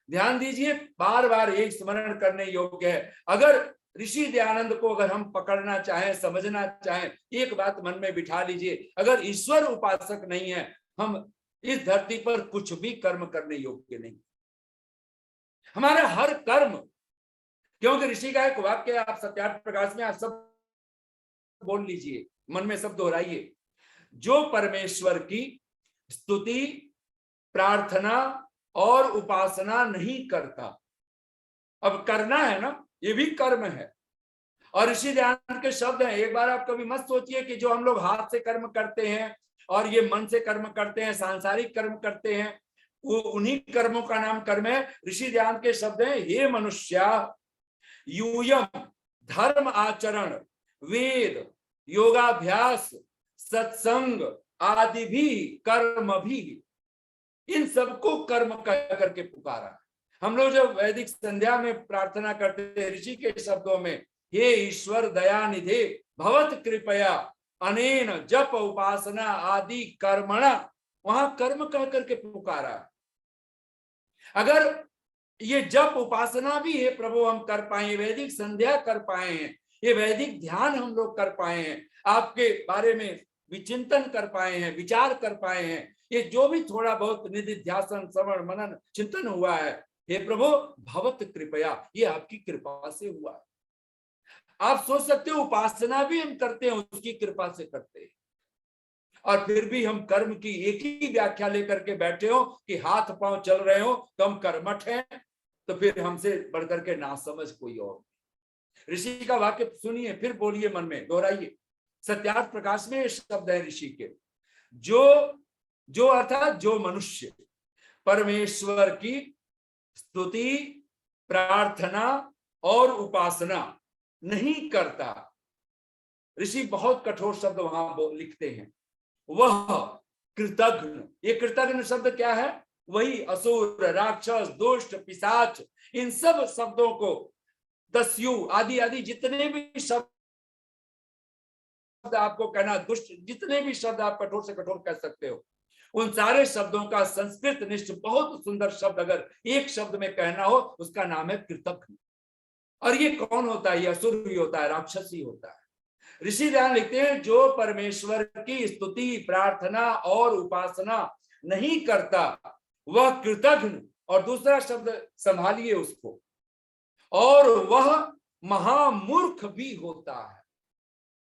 ध्यान दीजिए, बार बार एक स्मरण करने योग्य है। अगर ऋषि दयानंद को अगर हम पकड़ना चाहें, समझना चाहें, एक बात मन में बिठा लीजिए, अगर ईश्वर उपासक नहीं है, हम इस धरती पर कुछ भी कर्म करने योग्य नहीं। हमारा हर कर्म, क्योंकि ऋषि का एक वाक्य आप सत्यार्थ प्रकाश में आप सब बोल लीजिए, मन में सब दोहराइए, जो परमेश्वर की स्तुति, प्रार्थना और उपासना नहीं करता, अब करना है ना, ये भी कर्म है। और ऋषि दयानंद के शब्द हैं, एक बार आप कभी मत सोचिए कि जो हम लोग हाथ से कर्म करते हैं और ये मन से कर्म करते हैं, सांसारिक कर्म करते हैं, वो उन्हीं कर्मों का नाम कर्म है। ऋषि दयानंद के शब्द हैं, हे मनुष्या, यूयम धर्म आचरण, वेद, योगाभ्यास, सत्संग आदि भी कर्म भी, इन सबको कर्म कह करके पुकारा। हम लोग जब वैदिक संध्या में प्रार्थना करते हैं, ऋषि के शब्दों में, हे ईश्वर दयानिधे भवत कृपया अनेन जप उपासना आदि कर्मणा, वहां कर्म कह करके पुकारा। अगर ये जप उपासना भी है प्रभु हम कर पाए, वैदिक संध्या कर पाए हैं, ये वैदिक ध्यान हम लोग कर पाए हैं, आपके बारे में विचिंतन कर पाए हैं, विचार कर पाए हैं, ये जो भी थोड़ा बहुत निधि ध्यासन श्रवण मनन चिंतन हुआ है, हे प्रभु भवत कृपया, ये आपकी कृपा से हुआ है। आप सोच सकते हो उपासना भी हम करते हैं, उसकी कृपा से करते हैं। और फिर भी हम कर्म की एक ही व्याख्या लेकर के बैठे हो कि हाथ पांव चल रहे हो तो हम कर्मठ हैं, तो फिर हमसे बढ़कर के ना समझ कोई और। ऋषि का वाक्य सुनिए, फिर बोलिए, मन में दोहराइए। सत्यार्थ प्रकाश में ये शब्द है ऋषि के, जो अर्थात जो मनुष्य परमेश्वर की स्तुति, प्रार्थना और उपासना नहीं करता, ऋषि बहुत कठोर शब्द वहां लिखते हैं, वह कृतघ्न। ये कृतघ्न शब्द क्या है? वही असुर, राक्षस, दुष्ट, पिशाच, इन सब शब्दों को, दस्यु आदि आदि जितने भी शब्द आपको कहना, दुष्ट जितने भी शब्द आप कठोर से कठोर कह सकते हो, उन सारे शब्दों का संस्कृत निष्ठ बहुत सुंदर शब्द अगर एक शब्द में कहना हो, उसका नाम है कृतघ्न। और ये कौन होता है? ये असुर ही होता है, राक्षस ही होता है। ऋषि ध्यान लिखते हैं, जो परमेश्वर की स्तुति, प्रार्थना और उपासना नहीं करता वह कृतघ्न, और दूसरा शब्द संभालिए उसको, और वह महामूर्ख भी होता है।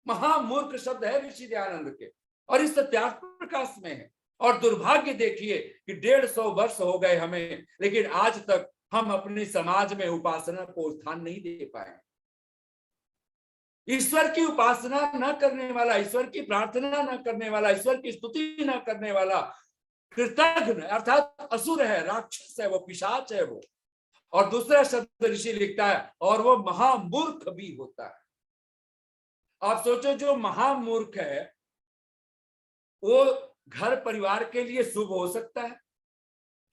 महामूर्ख शब्द है ऋषि दयानंद के, और इस सत्यार्थ प्रकाश में है। और दुर्भाग्य देखिए कि 150 वर्ष हो गए हमें, लेकिन आज तक हम अपने समाज में उपासना को स्थान नहीं दे पाए। ईश्वर की उपासना न करने वाला, ईश्वर की प्रार्थना न करने वाला, ईश्वर की स्तुति न करने वाला कृतघ्न अर्थात असुर है, राक्षस है, वो पिशाच है वो। और दूसरा शब्द ऋषि लिखता है, और वो महामूर्ख भी होता है। आप सोचो, जो महामूर्ख है वो घर परिवार के लिए शुभ हो सकता है?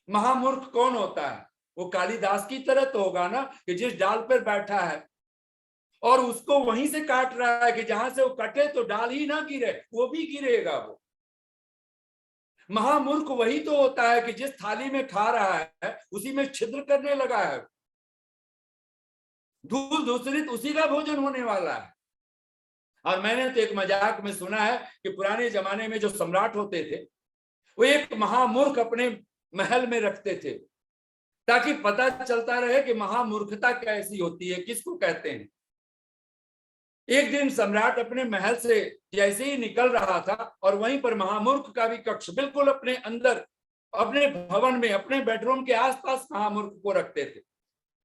महामूर्ख कौन होता है? वो कालिदास की तरह तो होगा ना, कि जिस डाल पर बैठा है और उसको वहीं से काट रहा है कि जहां से वो कटे तो डाल ही ना गिरे, वो भी गिरेगा वो। महामूर्ख वही तो होता है कि जिस थाली में खा रहा है उसी में छिद्र करने लगा है, धूल दूसरित उसी का भोजन होने वाला है। और मैंने तो एक मजाक में सुना है कि पुराने जमाने में जो सम्राट होते थे वो एक महामूर्ख अपने महल में रखते थे, ताकि पता चलता रहे कि महामूर्खता कैसी होती है, किसको कहते हैं। एक दिन सम्राट अपने महल से जैसे ही निकल रहा था, और वहीं पर महामूर्ख का भी कक्ष बिल्कुल अपने अंदर, अपने भवन में, अपने बेडरूम के आसपास महामूर्ख को रखते थे,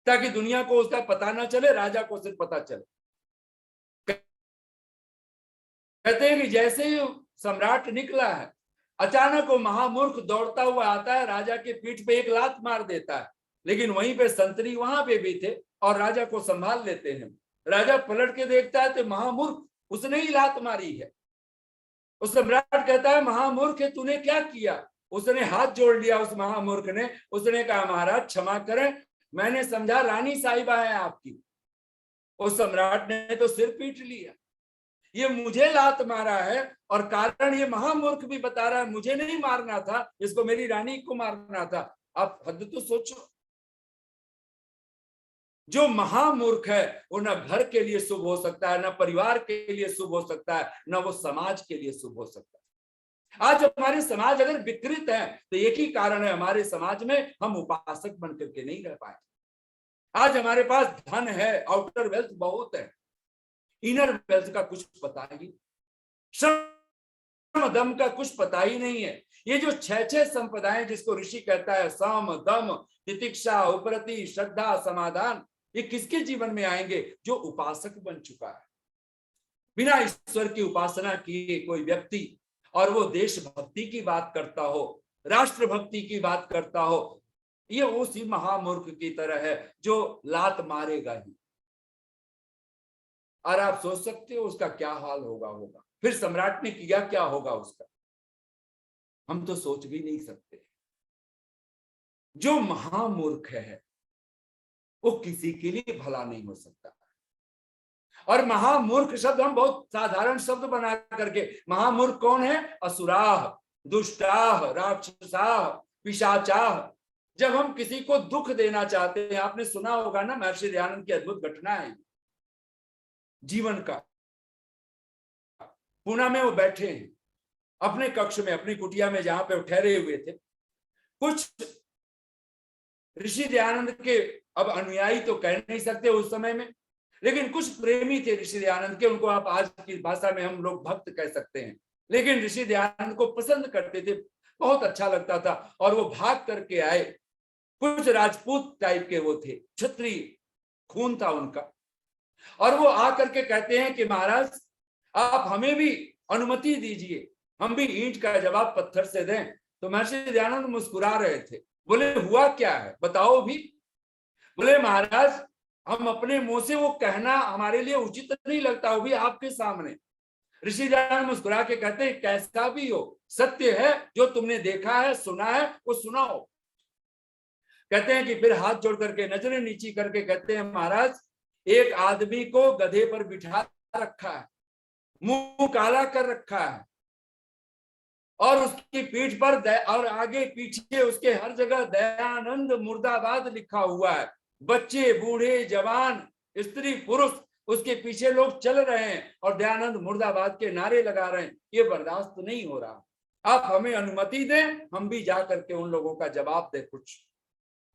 ताकि दुनिया को उसका पता ना चले, राजा को सिर्फ पता चले। कहते हैं कि जैसे ही सम्राट निकला है, अचानक वो महामूर्ख दौड़ता हुआ आता है, राजा के पीठ पे एक लात मार देता है। लेकिन वहीं पे संतरी वहां पे भी थे और राजा को संभाल लेते हैं। राजा पलट के देखता है तो महामूर्ख उसने ही लात मारी है। उस सम्राट कहता है, महामूर्ख तूने क्या किया? उसने हाथ जोड़ लिया उस महामूर्ख ने। उसने कहा, महाराज क्षमा करें, मैंने समझा रानी साहिबा है आपकी। उस सम्राट ने तो सिर पीट लिया, ये मुझे लात मारा है और कारण ये महामूर्ख भी बता रहा है मुझे नहीं मारना था, इसको मेरी रानी को मारना था। आप हद तो सोचो। जो महामूर्ख है वो न घर के लिए शुभ हो सकता है, न परिवार के लिए शुभ हो सकता है, न वो समाज के लिए शुभ हो सकता है। आज हमारे समाज अगर विकृत है तो एक ही कारण है, हमारे समाज में हम उपासक बनकर के नहीं रह पाए। आज हमारे पास धन है, आउटर वेल्थ बहुत है, इनर वेल्थ का कुछ पता ही, श्रम दम का कुछ पता ही नहीं है। ये जो 6 संपदाएं जिसको ऋषि कहता है, सम, दम, तितिक्षा, उपरति, श्रद्धा, समाधान, ये किसके जीवन में आएंगे? जो उपासक बन चुका है। बिना ईश्वर की उपासना किए कोई व्यक्ति और वो देशभक्ति की बात करता हो, राष्ट्र भक्ति की बात करता हो, ये उसी महामूर्ख की तरह है जो लात मारेगा ही। और आप सोच सकते हो उसका क्या हाल होगा। फिर सम्राट ने किया क्या होगा उसका, हम तो सोच भी नहीं सकते। जो महामूर्ख है वो किसी के लिए भला नहीं हो सकता। और महामूर्ख शब्द हम बहुत साधारण शब्द बना करके, महामूर्ख कौन है? असुराह, दुष्टाह, राक्षसाह, पिशाचाह। जब हम किसी को दुख देना चाहते हैं, आपने सुना होगा ना, महर्षि दयानंद की अद्भुत घटना है जीवन का। पुणे में वो बैठे हैं अपने कक्ष में, अपनी कुटिया में, जहां पे वो ठहरे हुए थे। कुछ ऋषि दयानंद के, अब अनुयायी तो कह नहीं सकते उस समय में, लेकिन कुछ प्रेमी थे ऋषि दयानंद के, उनको आप आज की भाषा में हम लोग भक्त कह सकते हैं। लेकिन ऋषि दयानंद को पसंद करते थे, बहुत अच्छा लगता था। और वो भाग करके आए, कुछ राजपूत टाइप के वो थे, क्षत्रिय खून था उनका, और वो आकर के कहते हैं कि महाराज आप हमें भी अनुमति दीजिए, हम भी ईंट का जवाब पत्थर से दें। तो महर्षि दयानंद मुस्कुरा रहे थे, बोले हुआ क्या है बताओ भी। बोले महाराज हम अपने मुंह से वो कहना हमारे लिए उचित नहीं लगता, वो भी आपके सामने। ऋषि दयानंद मुस्कुरा के कहते हैं कैसा भी हो, सत्य है, जो तुमने देखा है सुना है वो सुनाओ। कहते हैं कि फिर हाथ जोड़ करके नजरें नीची करके कहते हैं महाराज एक आदमी को गधे पर बिठा रखा है, मुंह काला कर रखा है, और उसकी पीठ पर और आगे पीछे उसके हर जगह दयानंद मुर्दाबाद लिखा हुआ है। बच्चे बूढ़े जवान स्त्री पुरुष उसके पीछे लोग चल रहे हैं और दयानंद मुर्दाबाद के नारे लगा रहे हैं। ये बर्दाश्त नहीं हो रहा, आप हमें अनुमति दें, हम भी जा करके उन लोगों का जवाब दे कुछ।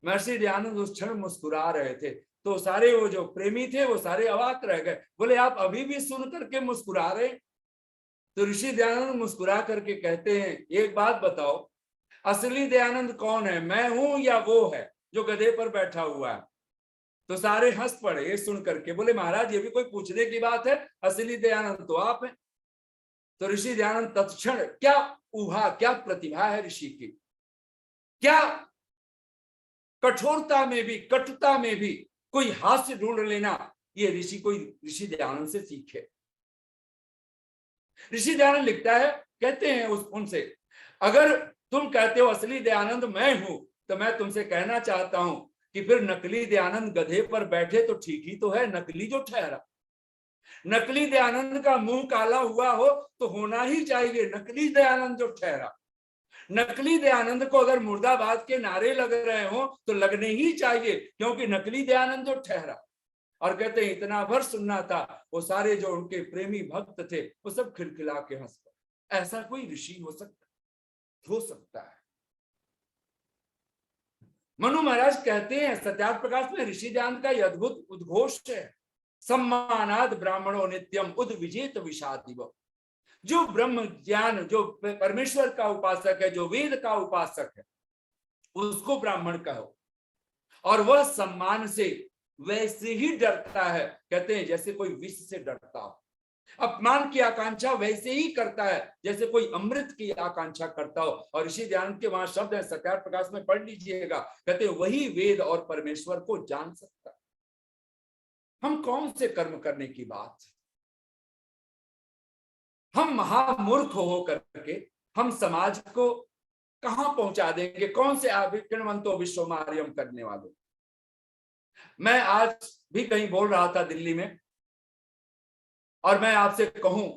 महर्षि दयानंद उस क्षण मुस्कुरा रहे थे, तो सारे वो जो प्रेमी थे वो सारे अवाक रह गए, बोले आप अभी भी सुन करके मुस्कुरा रहे। तो ऋषि दयानंद मुस्कुरा करके कहते हैं एक बात बताओ, असली दयानंद कौन है, मैं हूं या वो है जो गधे पर बैठा हुआ है। तो सारे हंस पड़े ये सुन करके, बोले महाराज ये भी कोई पूछने की बात है, असली दयानंद तो आप हैं। तो ऋषि दयानंद तत्क्षण, क्या ऊहा, क्या प्रतिभा है ऋषि की, क्या कठोरता में भी कटुता में भी कोई हास्य ढूंढ लेना, ये ऋषि दयानंद से सीखे। ऋषि दयानंद लिखता है, कहते हैं उनसे, अगर तुम कहते हो असली दयानंद मैं हूं, तो मैं तुमसे कहना चाहता हूं कि फिर नकली दयानंद गधे पर बैठे तो ठीक ही तो है, नकली जो ठहरा। नकली दयानंद का मुंह काला हुआ हो तो होना ही चाहिए नकली दयानंद जो ठहरा। नकली दयानंद को अगर मुर्दाबाद के नारे लग रहे हो तो लगने ही चाहिए, क्योंकि नकली दयानंद जो ठहरा। और कहते हैं इतना भर सुनना था, वो सारे जो उनके प्रेमी भक्त थे वो सब खिलखिला के हंस पड़े। ऐसा कोई ऋषि हो सकता है। मनु महाराज कहते हैं सत्यार्थ प्रकाश में ऋषि दयानंद का यह अद्भुत उद्घोष है, सम्मानाद ब्राह्मणो नित्यम उद विजेत विषादिव। जो ब्रह्म ज्ञान, जो परमेश्वर का उपासक है, जो वेद का उपासक है, उसको ब्राह्मण कहो, और वह सम्मान से वैसे ही डरता है, कहते हैं जैसे कोई विष से डरता हो। अपमान की आकांक्षा वैसे ही करता है जैसे कोई अमृत की आकांक्षा करता हो। और ऋषि दयानंद के वहां शब्द है, सत्यार्थ प्रकाश में पढ़ लीजिएगा, कहते हैं वही वेद और परमेश्वर को जान सकता है। हम कौन से कर्म करने की बात, हम महामूर्ख हो करके हम समाज को कहां पहुंचा देंगे, कौन से किण्वंतो विश्वमार्यम करने वालों। मैं आज भी कहीं बोल रहा था दिल्ली में, और मैं आपसे कहूं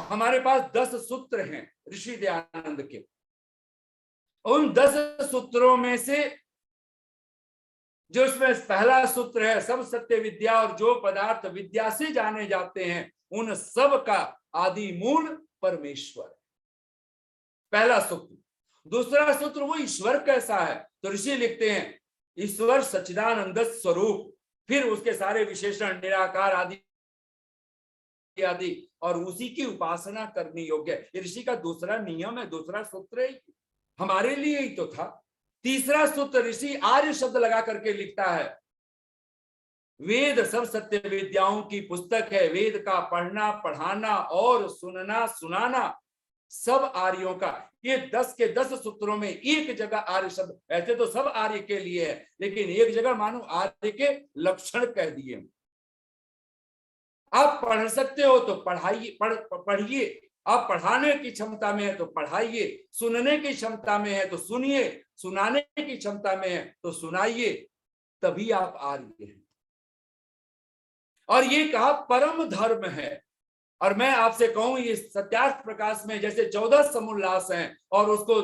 हमारे पास 10 सूत्र हैं ऋषि दयानंद के। उन 10 सूत्रों में से जो इसमें पहला सूत्र है, सब सत्य विद्या और जो पदार्थ विद्या से जाने जाते हैं उन सब का आदि मूल परमेश्वर, पहला सूत्र। दूसरा सूत्र वो ईश्वर कैसा है, तो ऋषि लिखते हैं ईश्वर सच्चिदानंद स्वरूप, फिर उसके सारे विशेषण निराकार आदि आदि, और उसी की उपासना करनी योग्य। ये ऋषि का दूसरा नियम है, दूसरा सूत्र है, हमारे लिए ही तो था। तीसरा सूत्र ऋषि आर्य शब्द लगा करके लिखता है, वेद सब सत्य विद्याओं की पुस्तक है, वेद का पढ़ना पढ़ाना और सुनना सुनाना सब आर्यों का। ये 10 के 10 सूत्रों में एक जगह आर्य शब्द, ऐसे तो सब आर्य के लिए है, लेकिन एक जगह मानो आर्य के लक्षण कह दिए। आप पढ़ सकते हो तो पढ़िए, आप पढ़ाने की क्षमता में है तो पढ़ाइए, सुनने की क्षमता में है तो सुनिए, सुनाने की क्षमता में है तो सुनाइए, तभी आप आर्य हैं। और ये कहा परम धर्म है। और मैं आपसे कहूं ये सत्यार्थ प्रकाश में जैसे 14 समुल्लास हैं, और उसको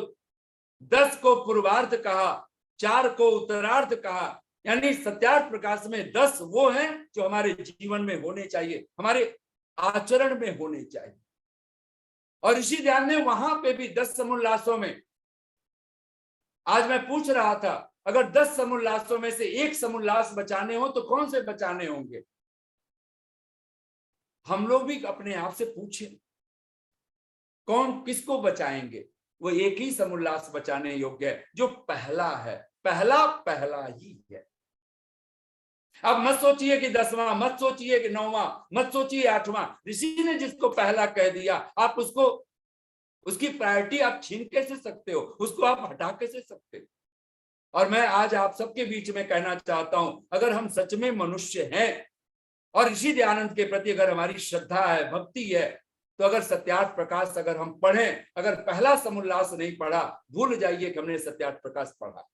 10 को पूर्वार्ध कहा, 4 को उत्तरार्ध कहा, यानी सत्यार्थ प्रकाश में 10 वो हैं जो हमारे जीवन में होने चाहिए, हमारे आचरण में होने चाहिए। और ऋषि ध्यान ने वहां पे भी 10 समुल्लासों में, आज मैं पूछ रहा था अगर 10 समुल्लासों में से एक समुल्लास बचाने हो तो कौन से बचाने होंगे। हम लोग भी अपने आप से पूछें, कौन किसको बचाएंगे? वो एक ही समुल्लास बचाने योग्य है, जो पहला है, पहला पहला ही है। अब मत सोचिए कि 10वां, मत सोचिए कि 9वां, मत सोचिए 8वां। ऋषि ने जिसको पहला कह दिया, आप उसको, उसकी प्रायोरिटी आप छीन कैसे सकते हो? उसको आप हटा कैसे सकते हो? और मैं आज आप सबके बीच में कहना चाहता हूं, अगर हम सच में मनुष्य हैं और ऋषि दयानंद के प्रति अगर हमारी श्रद्धा है, भक्ति है, तो अगर सत्यार्थ प्रकाश अगर हम पढ़ें, अगर पहला समुल्लास नहीं पढ़ा, भूल जाइए कि हमने सत्यार्थ प्रकाश पढ़ा।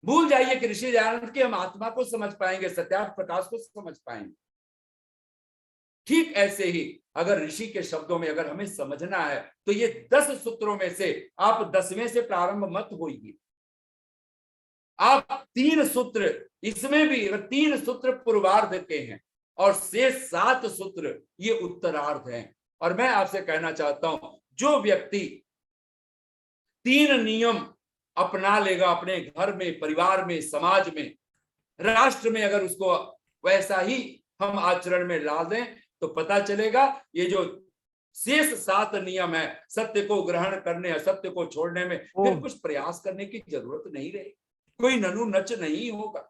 भूल जाइए कि ऋषि दयानंद की हम आत्मा को समझ पाएंगे, सत्यार्थ प्रकाश को समझ पाएंगे। ठीक ऐसे ही अगर ऋषि के शब्दों में अगर हमें समझना है, तो ये 10 सूत्रों में से आप 10वें से प्रारंभ मत होइए। आप 3 सूत्र, इसमें भी 3 सूत्र पूर्वार्ध के हैं और शेष 7 सूत्र ये उत्तरार्ध हैं। और मैं आपसे कहना चाहता हूं, जो व्यक्ति 3 नियम अपना लेगा अपने घर में, परिवार में, समाज में, राष्ट्र में, अगर उसको वैसा ही हम आचरण में ला दें, तो पता चलेगा ये जो शेष 7 नियम है, सत्य को ग्रहण करने, असत्य को छोड़ने में फिर कुछ प्रयास करने की जरूरत नहीं रहेगी, कोई ननु नच नहीं होगा।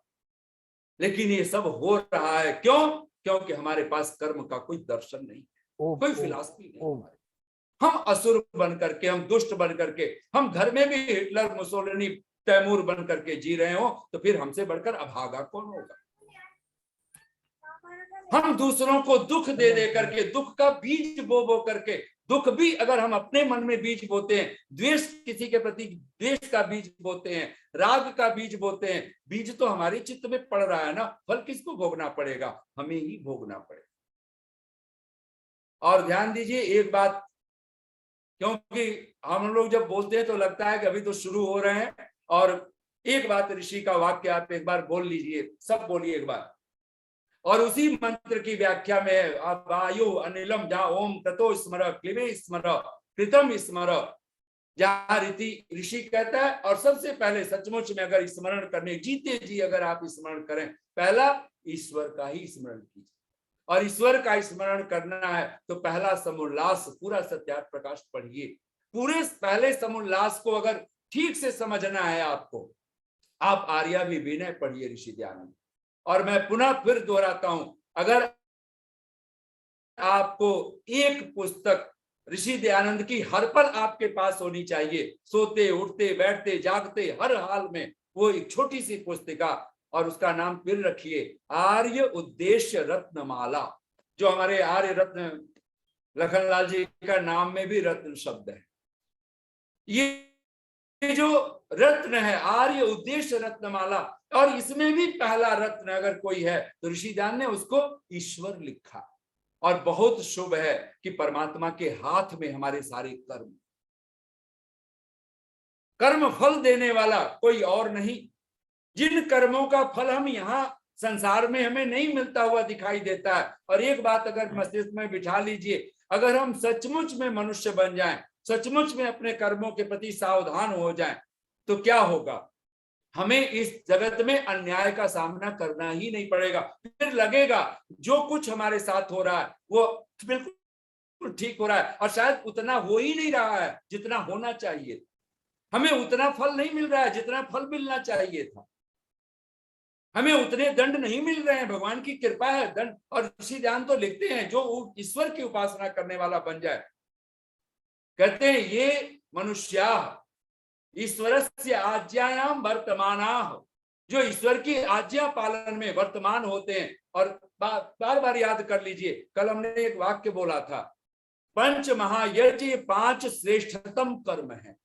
लेकिन ये सब हो रहा है क्यों? क्योंकि हमारे पास कर्म का कोई दर्शन नहीं, कोई फिलॉसफी नहीं। हम असुर बन करके, हम दुष्ट बन करके, हम घर में भी हिटलर, मुसोलिनी, तैमूर बन करके जी रहे हो, तो फिर हमसे बढ़कर अभागा कौन होगा? हम दूसरों को दुख दे दे करके, दुख का बीज बो करके, दुख भी अगर हम अपने मन में बीज बोते हैं, द्वेष, किसी के प्रति द्वेष का बीज बोते हैं, राग का बीज बोते हैं, बीज तो हमारे चित्त में पड़ रहा है ना, फल किसको भोगना पड़ेगा? हमें ही भोगना पड़ेगा। और ध्यान दीजिए एक बात, क्योंकि हम लोग जब बोलते हैं तो लगता है कि अभी तो शुरू हो रहे हैं, और एक बात ऋषि का वाक्य आप एक बार बोल लीजिए, सब बोलिए एक बार, और उसी मंत्र की व्याख्या में आप वायु अनिलम, जहां ओम ततो स्मर, क्लिबे स्मर, कृतम स्मर, जहां ऋषि कहता है, और सबसे पहले सचमुच में अगर स्मरण करने, जीते जी अगर आप स्मरण करें, पहला ईश्वर का ही स्मरण कीजिए। और ईश्वर का स्मरण करना है तो पहला समुल्लास पूरा सत्यार्थ प्रकाश पढ़िए। पूरे पहले समुल्लास को अगर ठीक से समझना है आपको, आप आर्या भी विनय पढ़िए ऋषि दयानंद। और मैं पुनः फिर दोहराता हूं, अगर आपको एक पुस्तक ऋषि दयानंद की हर पल आपके पास होनी चाहिए, सोते उठते बैठते जागते हर हाल में, वो एक छोटी सी पुस्तिका, और उसका नाम फिर रखिए आर्य उद्देश्य रत्नमाला। जो हमारे आर्य रत्न लखनलाल जी का नाम में भी रत्न शब्द है। ये जो रत्न है आर्य उद्देश्य रत्नमाला, और इसमें भी पहला रत्न अगर कोई है तो ऋषि दयानंद ने उसको ईश्वर लिखा। और बहुत शुभ है कि परमात्मा के हाथ में हमारे सारे कर्म, कर्म फल देने वाला कोई और नहीं। जिन कर्मों का फल हम यहाँ संसार में हमें नहीं मिलता हुआ दिखाई देता है। और एक बात अगर मस्तिष्क में बिठा लीजिए, अगर हम सचमुच में मनुष्य बन जाएं, सचमुच में अपने कर्मों के प्रति सावधान हो जाएं, तो क्या होगा? हमें इस जगत में अन्याय का सामना करना ही नहीं पड़ेगा। फिर लगेगा जो कुछ हमारे साथ हो रहा है वो बिल्कुल ठीक हो रहा है, और शायद उतना हो ही नहीं रहा है जितना होना चाहिए। हमें उतना फल नहीं मिल रहा है जितना फल मिलना चाहिए था। हमें उतने दंड नहीं मिल रहे हैं, भगवान की कृपा है दंड। और ऋषि दयानंद तो लिखते हैं, जो ईश्वर की उपासना करने वाला बन जाए, कहते हैं ये मनुष्या ईश्वरस्य आज्ञायाम वर्तमानाः, जो ईश्वर की आज्ञा पालन में वर्तमान होते हैं। और बार बार याद कर लीजिए, कल हमने एक वाक्य बोला था, पंच महायज्ञ 5 श्रेष्ठतम कर्म है,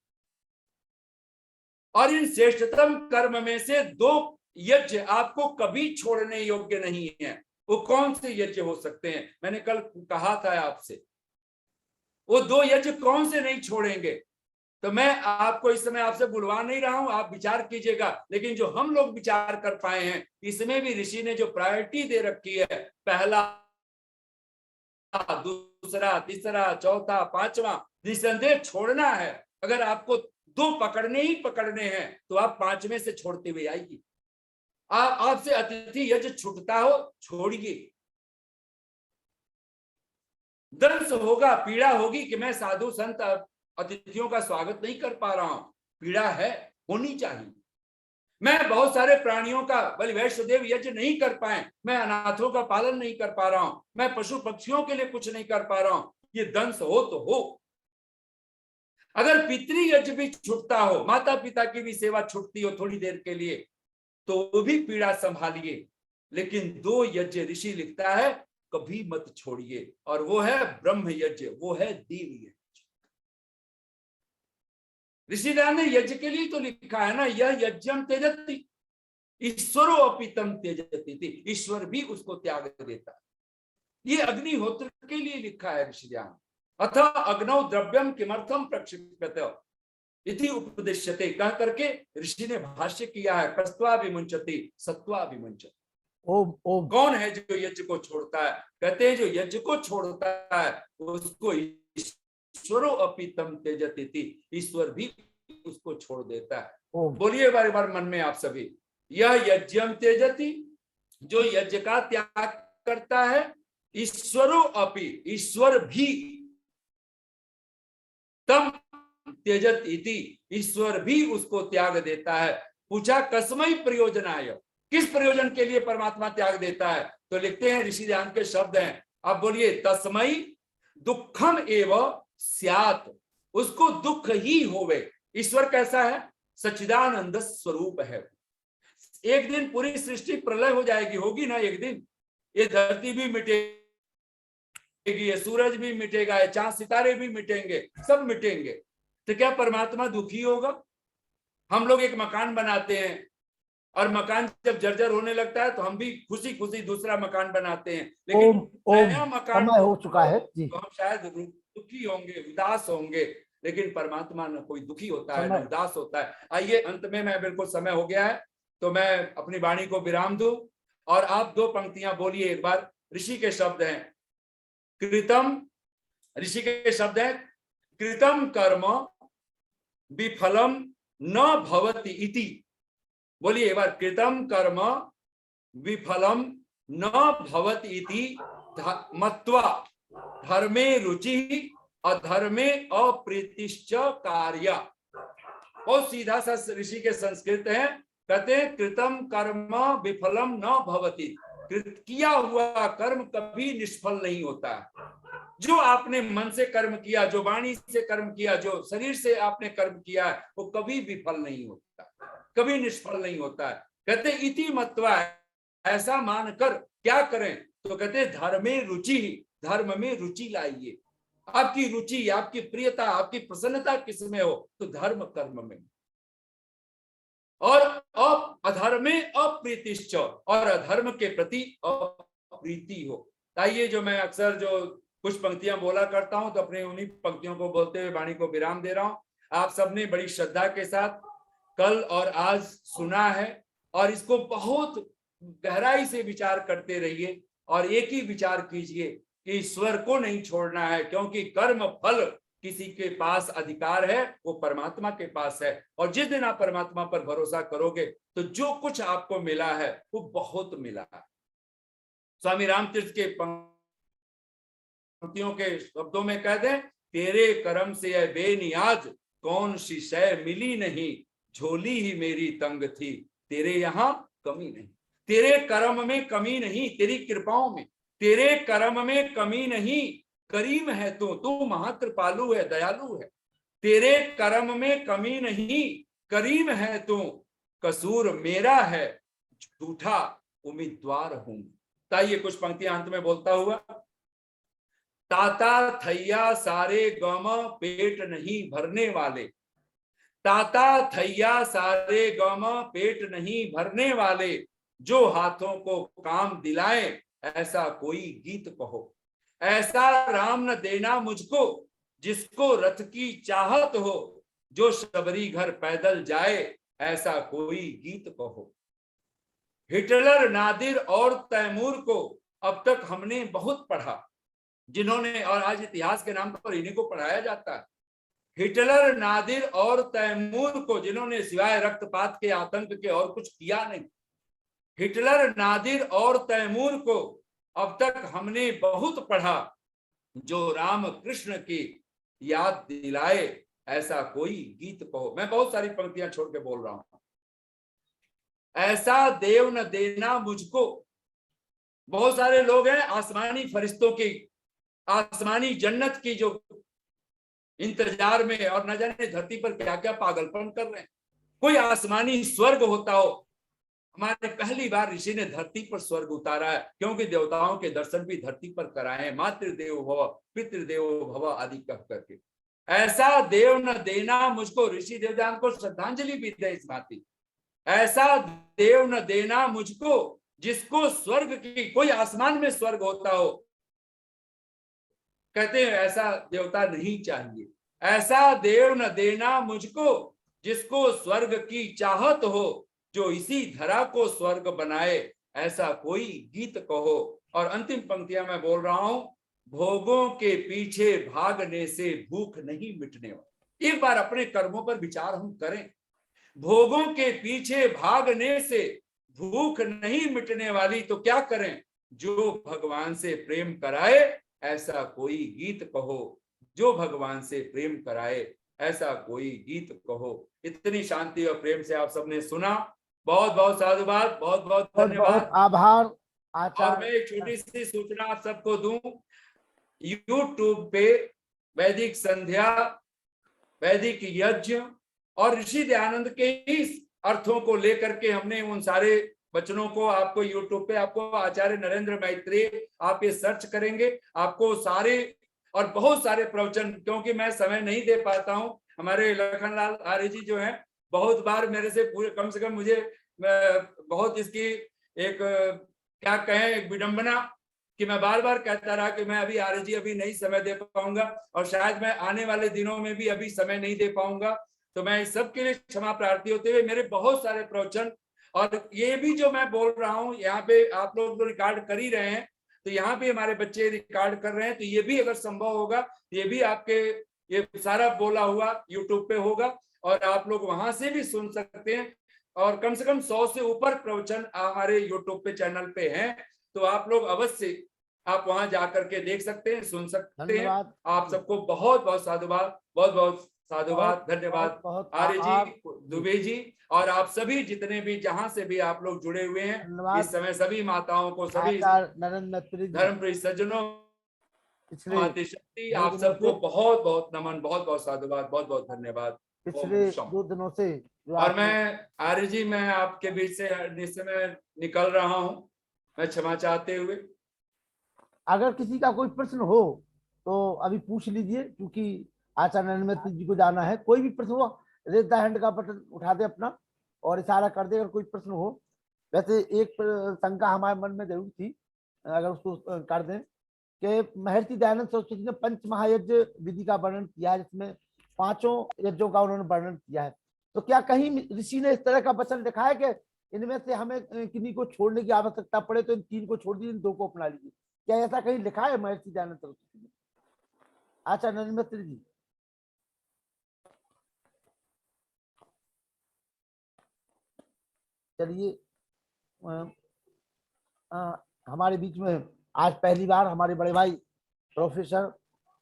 और इन श्रेष्ठतम कर्म में से 2 यज्ञ आपको कभी छोड़ने योग्य नहीं है। वो कौन से यज्ञ हो सकते हैं? मैंने कल कहा था आपसे, वो 2 यज्ञ कौन से नहीं छोड़ेंगे? तो मैं आपको इस समय आपसे बुलवा नहीं रहा हूं, आप विचार कीजिएगा। लेकिन जो हम लोग विचार कर पाए हैं, इसमें भी ऋषि ने जो प्रायोरिटी दे रखी है, पहला, दूसरा, तीसरा, चौथा, 5वां, निसंदेह छोड़ना है। अगर आपको 2 पकड़ने ही पकड़ने हैं तो आप 5वें से छोड़ते हुए आइए। आपसे अतिथि यज्ञ छूटता हो, छोड़िए। दंश होगा, पीड़ा होगी कि मैं साधु संत अतिथियों का स्वागत नहीं कर पा रहा हूं, पीड़ा है, होनी चाहिए। मैं बहुत सारे प्राणियों का बलि वैष्णदेव यज्ञ नहीं कर पाए, मैं अनाथों का पालन नहीं कर पा रहा हूं, मैं पशु पक्षियों के लिए कुछ नहीं कर पा रहा हूं, ये दंश हो तो हो। अगर पितृ यज्ञ भी छूटता हो, माता पिता की भी सेवा छूटती हो थोड़ी देर के लिए, तो वो भी पीड़ा संभालिए, लेकिन 2 यज्ञ ऋषि लिखता है कभी मत छोड़िए, और वो है ब्रह्म यज्ञ, वो है देव यज्ञ। ऋषिदान ने यज्ञ के लिए तो लिखा है ना, यह यज्ञम त्यजति ईश्वरो अपि तम त्यजति, ईश्वर भी उसको त्याग देता है। ये अग्निहोत्र के लिए लिखा है ऋषिदान। अथ अग्नौ द्रव्यम किमर्थम प्रक्षिप्यते इति उपदिश्यते, कह करके ऋषि ने भाष्य किया है, प्रस्त्वा विमुंचति सत्वा विमुंचति। ओम ओम। कौन है जो यज्ञ को छोड़ता है? कहते हैं जो यज्ञ को छोड़ता है उसको ईश्वरो अपि तम त्यजति, ईश्वर भी उसको छोड़ देता है। ओम। बोलिए बार बार मन में आप सभी, यह यज्ञम त्यजति, जो यज्ञ का त्याग करता है, ईश्वरो अपि, ईश्वर भी, तम त्यजत इति, ईश्वर भी उसको त्याग देता है। पूछा कस्मै प्रयोजनाय, किस प्रयोजन के लिए परमात्मा त्याग देता है? तो लिखते हैं ऋषि ध्यान के शब्द हैं, आप बोलिए तस्मै दुखम एव स्यात्, उसको दुख ही होवे। ईश्वर कैसा है? सच्चिदानंद स्वरूप है। एक दिन पूरी सृष्टि प्रलय हो जाएगी, होगी ना एक दिन, ये धरती भी मिटेगी, ये सूरज भी मिटेगा, ये चांद सितारे भी मिटेंगे, सब मिटेंगे, तो क्या परमात्मा दुखी होगा? हम लोग एक मकान बनाते हैं और मकान जब जर्जर होने लगता है तो हम भी खुशी खुशी दूसरा मकान बनाते हैं, लेकिन नया मकान समय हो चुका है जी, तो हम शायद दुखी होंगे, उदास होंगे, लेकिन परमात्मा न कोई दुखी होता है न उदास होता है। आइए अंत में, मैं बिल्कुल समय हो गया है तो मैं अपनी वाणी को विराम दूं और आप 2 पंक्तियां बोलिए एक बार। ऋषि के शब्द हैं कृतम, ऋषि के शब्द हैं कृतम कर्म विफलम न भवति इति। बोलिए एक बार, कृतम कर्म विफलम न भवति इति मत्वा धर्मे रुचि अधर्मे अप्रीतिश्च कार्य। बहुत सीधा सा ऋषि के संस्कृत है, कहते हैं कृतम कर्म विफलम न भवति, किया हुआ कर्म कभी निष्फल नहीं होता है। जो आपने मन से कर्म किया, जो वाणी से कर्म किया, जो शरीर से आपने कर्म किया है, वो कभी विफल नहीं होता, कभी निष्फल नहीं होता है। कहते इति मत्वा, ऐसा मानकर क्या करें? तो कहते धर्मे रुचि, धर्म में रुचि लाइए। आपकी रुचि, आपकी प्रियता, आपकी प्रसन्नता किस में हो? तो धर्म कर्म में। और अधर्मे अप्रीतिश्च, और अधर्म के प्रति अप्रीति हो। आइए, जो मैं अक्सर जो कुछ पंक्तियां बोला करता हूं, तो अपने उन्हीं पंक्तियों को बोलते हुए वाणी को विराम दे रहा हूं। आप सबने बड़ी श्रद्धा के साथ कल और आज सुना है, और इसको बहुत गहराई से विचार करते रहिए, और एक ही विचार कीजिए कि ईश्वर को नहीं छोड़ना है, क्योंकि कर्म फल किसी के पास अधिकार है, वो परमात्मा के पास है। और जिस दिन आप परमात्मा पर भरोसा करोगे तो जो कुछ आपको मिला है वो बहुत मिला है। स्वामी रामतीर्थ के पंक्तियों के शब्दों में कह दें, तेरे कर्म से है बेनियाज, कौन सी शय मिली नहीं, झोली ही मेरी तंग थी, तेरे यहाँ कमी नहीं। तेरे कर्म में कमी नहीं, तेरी कृपाओं में, तेरे कर्म में कमी नहीं, करीम है तू महाकृपालु है, दयालु है। तेरे कर्म में कमी नहीं, करीम है तू, कसूर मेरा है, झूठा उम्मीदवार हूं। ताइए कुछ पंक्तियां अंत में बोलता हुआ, ताता थैया सारे गम पेट नहीं भरने वाले, ताता थैया सारे गम पेट नहीं भरने वाले, जो हाथों को काम दिलाए ऐसा कोई गीत कहो, ऐसा राम न देना मुझको जिसको रथ की चाहत हो, जो शबरी घर पैदल जाए ऐसा कोई गीत कहो। हिटलर, नादिर और तैमूर को अब तक हमने बहुत पढ़ा, जिन्होंने, और आज इतिहास के नाम पर इन्हीं को पढ़ाया जाता है। हिटलर, नादिर और तैमूर को, जिन्होंने सिवाय रक्तपात के आतंक के और कुछ किया नहीं, हिटलर, नादिर और तैमूर को अब तक हमने बहुत पढ़ा, जो राम कृष्ण की याद दिलाए, ऐसा कोई गीत कहो। मैं बहुत सारी पंक्तियां छोड़ के बोल रहा हूं। ऐसा देव न देना मुझको, बहुत सारे लोग हैं आसमानी फरिश्तों की, आसमानी जन्नत की जो इंतजार में, और न जाने धरती पर क्या क्या पागलपन कर रहे हैं। कोई आसमानी स्वर्ग होता हो। हमारे पहली बार ऋषि ने धरती पर स्वर्ग उतारा है, क्योंकि देवताओं के दर्शन भी धरती पर कराए, मातृदेवो भव पितृदेवो भव आदि कह करके। ऐसा देव न देना मुझको, ऋषि देवदान को श्रद्धांजलि भी दे इस भांति। ऐसा देव न देना मुझको जिसको स्वर्ग की, कोई आसमान में स्वर्ग होता हो। कहते हैं ऐसा देवता नहीं चाहिए। ऐसा देव न देना मुझको जिसको स्वर्ग की चाहत हो, जो इसी धरा को स्वर्ग बनाए, ऐसा कोई गीत कहो। और अंतिम पंक्तियां मैं बोल रहा हूं। भोगों के पीछे भागने से भूख नहीं मिटने वाली। एक बार अपने कर्मों पर विचार हम करें। भोगों के पीछे भागने से भूख नहीं मिटने वाली, तो क्या करें? जो भगवान से प्रेम कराए, ऐसा कोई गीत कहो। जो भगवान से प्रेम कराए, ऐसा कोई गीत कहो। इतनी शांति और प्रेम से आप सबने सुना। बहुत बहुत साधुवाद, बहुत बहुत बहुत धन्यवाद। आभार और आचार्य। मैं एक छोटी सी सूचना आप सबको दूं। यूट्यूब पे वैदिक संध्या, वैदिक यज्ञ और ऋषि दयानंद के इस अर्थों को लेकर के हमने उन सारे वचनों को आपको यूट्यूब पे, आपको आचार्य नरेंद्र मैत्री, आप ये सर्च करेंगे, आपको सारे और बहुत सारे प्रवचन, क्योंकि मैं समय नहीं दे पाता हूं। हमारे लखनलाल आर्य जी जो हैं, बहुत बार मेरे से पूरे, कम से कम मुझे बहुत इसकी एक क्या कहें विडंबना कि मैं बार बार कहता रहा कि मैं अभी आर्य जी अभी नहीं समय दे पाऊंगा, और शायद मैं आने वाले दिनों में भी अभी समय नहीं दे पाऊंगा। तो मैं इस सब के लिए क्षमा प्रार्थी होते हुए, मेरे बहुत सारे प्रवचन और ये भी जो मैं बोल रहा हूँ, यहाँ पे आप लोग रिकॉर्ड कर ही रहे हैं, तो यहाँ पे हमारे बच्चे रिकॉर्ड कर रहे हैं, तो ये भी अगर संभव होगा, ये भी आपके ये सारा बोला हुआ यूट्यूब पे होगा और आप लोग वहां से भी सुन सकते हैं। और कम से कम 100 से ऊपर प्रवचन हमारे यूट्यूब पे चैनल पे हैं, तो आप लोग अवश्य आप वहां जाकर के देख सकते हैं, सुन सकते हैं। धन्यवाद। आप सबको बहुत बहुत साधुवाद, बहुत बहुत साधुवाद, धन्यवाद बहुत आर्य आभार। जी, दुबे जी, और आप सभी जितने भी जहां से भी आप लोग जुड़े हुए हैं धन्यवाद। इस समय, सभी माताओं को, सभी आचार्य नरेंद्र मैत्री जी, धर्मप्रिय सज्जनों, पिछले मातृशक्ति, दो आप दिनों सबको से बहुत बहुत नमन, बहुत बहुत साधुवाद, बहुत बहुत धन्यवाद। पिछले ओम शम। 2 दिनों से जो और आपने, मैं आर्य जी, मैं आपके बीच से इस समय निकल रहा हूँ, मैं क्षमा चाहते हुए। अगर किसी का कोई प्रश्न हो तो अभी पूछ लीजिए, क्योंकि आचार्य नरेंद्र मैत्री जी को जाना है। कोई भी प्रश्न हो, रेज द हैंड का बटन उठा दे अपना और इशारा कर दे अगर कोई प्रश्न हो। वैसे एक शंका हमारे मन में जरूर थी, अगर उसको कर दें, कि महर्षि दयानंद सरस्वती ने पंच महायज्ञ विधि का वर्णन किया है, जिसमें 5 यज्ञों का उन्होंने वर्णन किया है। तो क्या कहीं ऋषि ने इस तरह का वचन लिखा है कि इनमें से हमें किन्हीं को छोड़ने की आवश्यकता पड़े तो इन 3 को छोड़ दीजिए, इन 2 को अपना लीजिए? क्या ऐसा कहीं लिखा है महर्षि दयानंद सरस्वती ने? आचार्य नरेंद्र मैत्री जी। चलिए, हमारे बीच में आज पहली बार हमारे बड़े भाई प्रोफेसर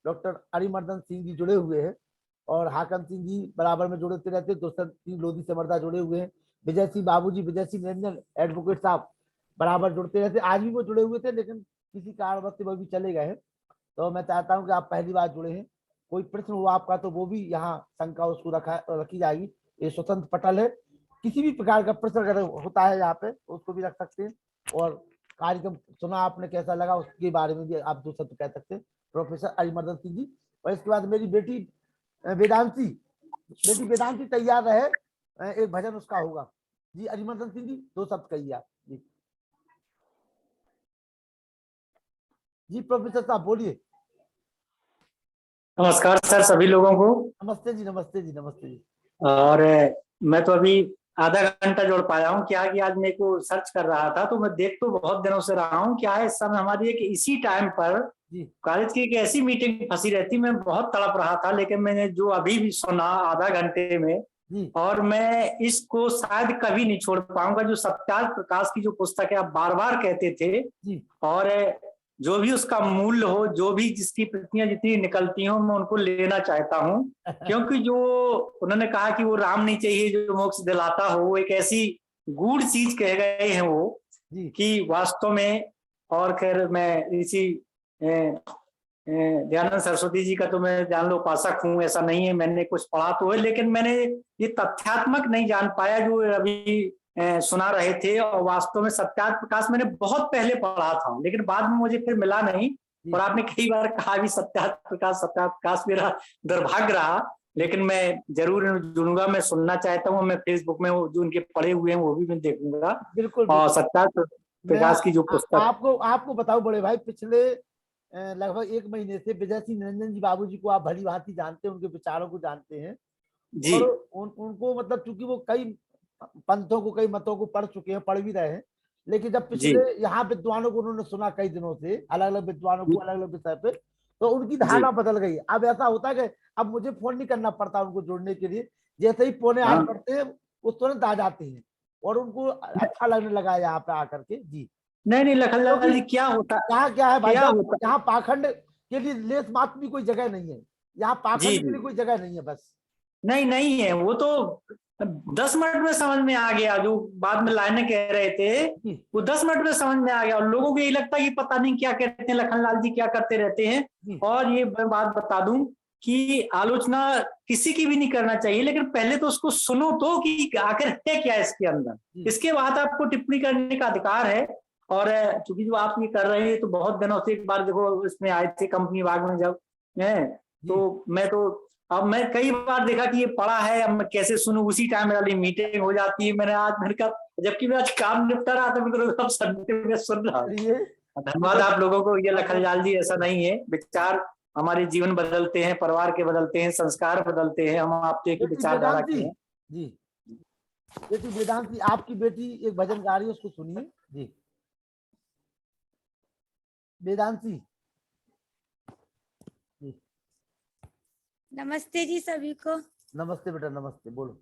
डॉक्टर अरिमर्दन सिंह जी जुड़े हुए हैं, और हाकम सिंह जी बराबर में जुड़ते रहते, दोस्तन सिंह लोधी समर्दा जुड़े हुए हैं, विजय सिंह बाबूजी, विजय सिंह निरंजन एडवोकेट साहब बराबर जुड़ते रहते। आज भी वो जुड़े हुए थे, लेकिन किसी कारणवश से वो भी चले गए हैं। तो मैं चाहता हूं कि आप पहली बार जुड़े हैं, कोई प्रश्न हुआ आपका तो वो भी यहाँ शंका उसको रखी जाएगी। ये स्वतंत्र पटल है, किसी भी प्रकार का प्रश्न अगर होता है यहाँ पे उसको भी रख सकते हैं। और कार्यक्रम सुना आपने, कैसा लगा उसके बारे में भी आप 2 शब्द कह सकते हैं, प्रोफेसर अरिमर्दन सिंह जी। और इसके बाद मेरी बेटी वेदांती तैयार रहे, एक भजन उसका होगा। जी अरिमर्दन सिंह जी, 2 शब्द कहिए आप। जी प्रोफेसर साहब बोलिए। नमस्कार सर सभी लोगों को। नमस्ते जी, नमस्ते जी, नमस्ते जी। और मैं तो अभी आधा घंटा जोड़ पाया हूँ। क्या कि आज मेरे को सर्च कर रहा था, तो मैं देख तो बहुत दिनों से रहा हूँ। क्या है, इस समय हमारी एक इसी टाइम पर कॉलेज की एक ऐसी मीटिंग फंसी रहती, मैं बहुत तड़प रहा था, लेकिन मैंने जो अभी भी सुना आधा घंटे में, और मैं इसको शायद कभी नहीं छोड़ पाऊंगा। जो सत्यार्थ प्रकाश की जो पुस्तक है, आप बार बार कहते थे, और जो भी उसका मूल्य हो, जो भी जिसकी प्रतियां जितनी निकलती हो, मैं उनको लेना चाहता हूँ। क्योंकि जो उन्होंने कहा कि वो राम नहीं चाहिए जो मोक्ष दिलाता हो, वो एक ऐसी गूढ़ चीज कह गए हैं वो कि वास्तव में। और खैर मैं ऋषि दयानंद सरस्वती जी का तो मैं जान लो उपासक हूँ, ऐसा नहीं है, मैंने कुछ पढ़ा तो है, लेकिन मैंने ये तथ्यात्मक नहीं जान पाया जो अभी सुना रहे थे। और वास्तव में सत्यार्थ प्रकाश मैंने बहुत पहले पढ़ा था, लेकिन बाद में मुझे फिर मिला नहीं। और आपने कई बार कहा भी सत्यार्थ प्रकाश मेरा दुर्भाग्य रहा, लेकिन मैं जरूर जुड़ूंगा, मैं सुनना चाहता हूँ। मैं फेसबुक में जो उनके पढ़े हुए हैं वो भी मैं देखूंगा। बिल्कुल और सत्यार्थ प्रकाश की जो पुस्तक आपको बताओ बड़े भाई, पिछले लगभग 1 महीने से विजय सिंह निरंजन जी बाबूजी को आप भली भांति जानते हैं, उनके विचारों को जानते हैं जी। और उनको मतलब चूंकि वो कई पंथों को, कई मतों को पढ़ चुके हैं, पढ़ भी रहे हैं, लेकिन जब पिछले यहाँ विद्वानों को उन्होंने सुना कई दिनों से, अलग अलग विद्वानों को अलग अलग विषय पे, तो उनकी धारणा बदल गई। अब ऐसा होता है कि अब मुझे फोन नहीं करना पड़ता उनको जोड़ने के लिए, जैसे ही 7:45 पढ़ते हैं वो तुरंत आ जाते हैं और उनको अच्छा लगने लगा यहाँ पे आकर के। जी नहीं लखनलाल जी, क्या होता यहाँ क्या है भाई साहब, यहाँ पाखंड के लिए लेस मात्र भी कोई जगह नहीं है, यहाँ पाखंड के लिए कोई जगह नहीं है। बस नहीं है, वो तो 10 मिनट में समझ में आ गया। जो बाद में लाइनें कह रहे थे वो 10 मिनट में समझ में आ गया, और लोगों को यही लगता है कि पता नहीं क्या कहते हैं लखनलाल जी, क्या करते रहते हैं। और ये मैं बात बता दूं कि आलोचना किसी की भी नहीं करना चाहिए, लेकिन पहले तो उसको सुनो तो कि आखिर है क्या इसके अंदर, इसके बाद आपको टिप्पणी करने का अधिकार है। और चूंकि जो आप ये कर रहे हैं तो बहुत दिनों से, एक बार देखो इसमें आए थे कंपनी बाग में जब तो मैं कई बार देखा कि ये पढ़ा है, अब मैं कैसे सुनूं, उसी टाइम मेरी मीटिंग हो जाती है। मैंने कहा, जबकि मैं आज काम निपटा रहा था, मैं संडे में सुन रहा हूँ। धन्यवाद आप लोगों को। ये लखनलाल जी, ऐसा नहीं है, विचार हमारे जीवन बदलते हैं, परिवार के बदलते हैं, संस्कार बदलते हैं, हम आपके एक विचारधारा के हैं। जी बेटी वेदांत जी, आपकी बेटी एक भजन गा रही है, उसको सुनिए। जी वेदांत जी। नमस्ते जी सभी को। नमस्ते बेटा, नमस्ते, बोलो।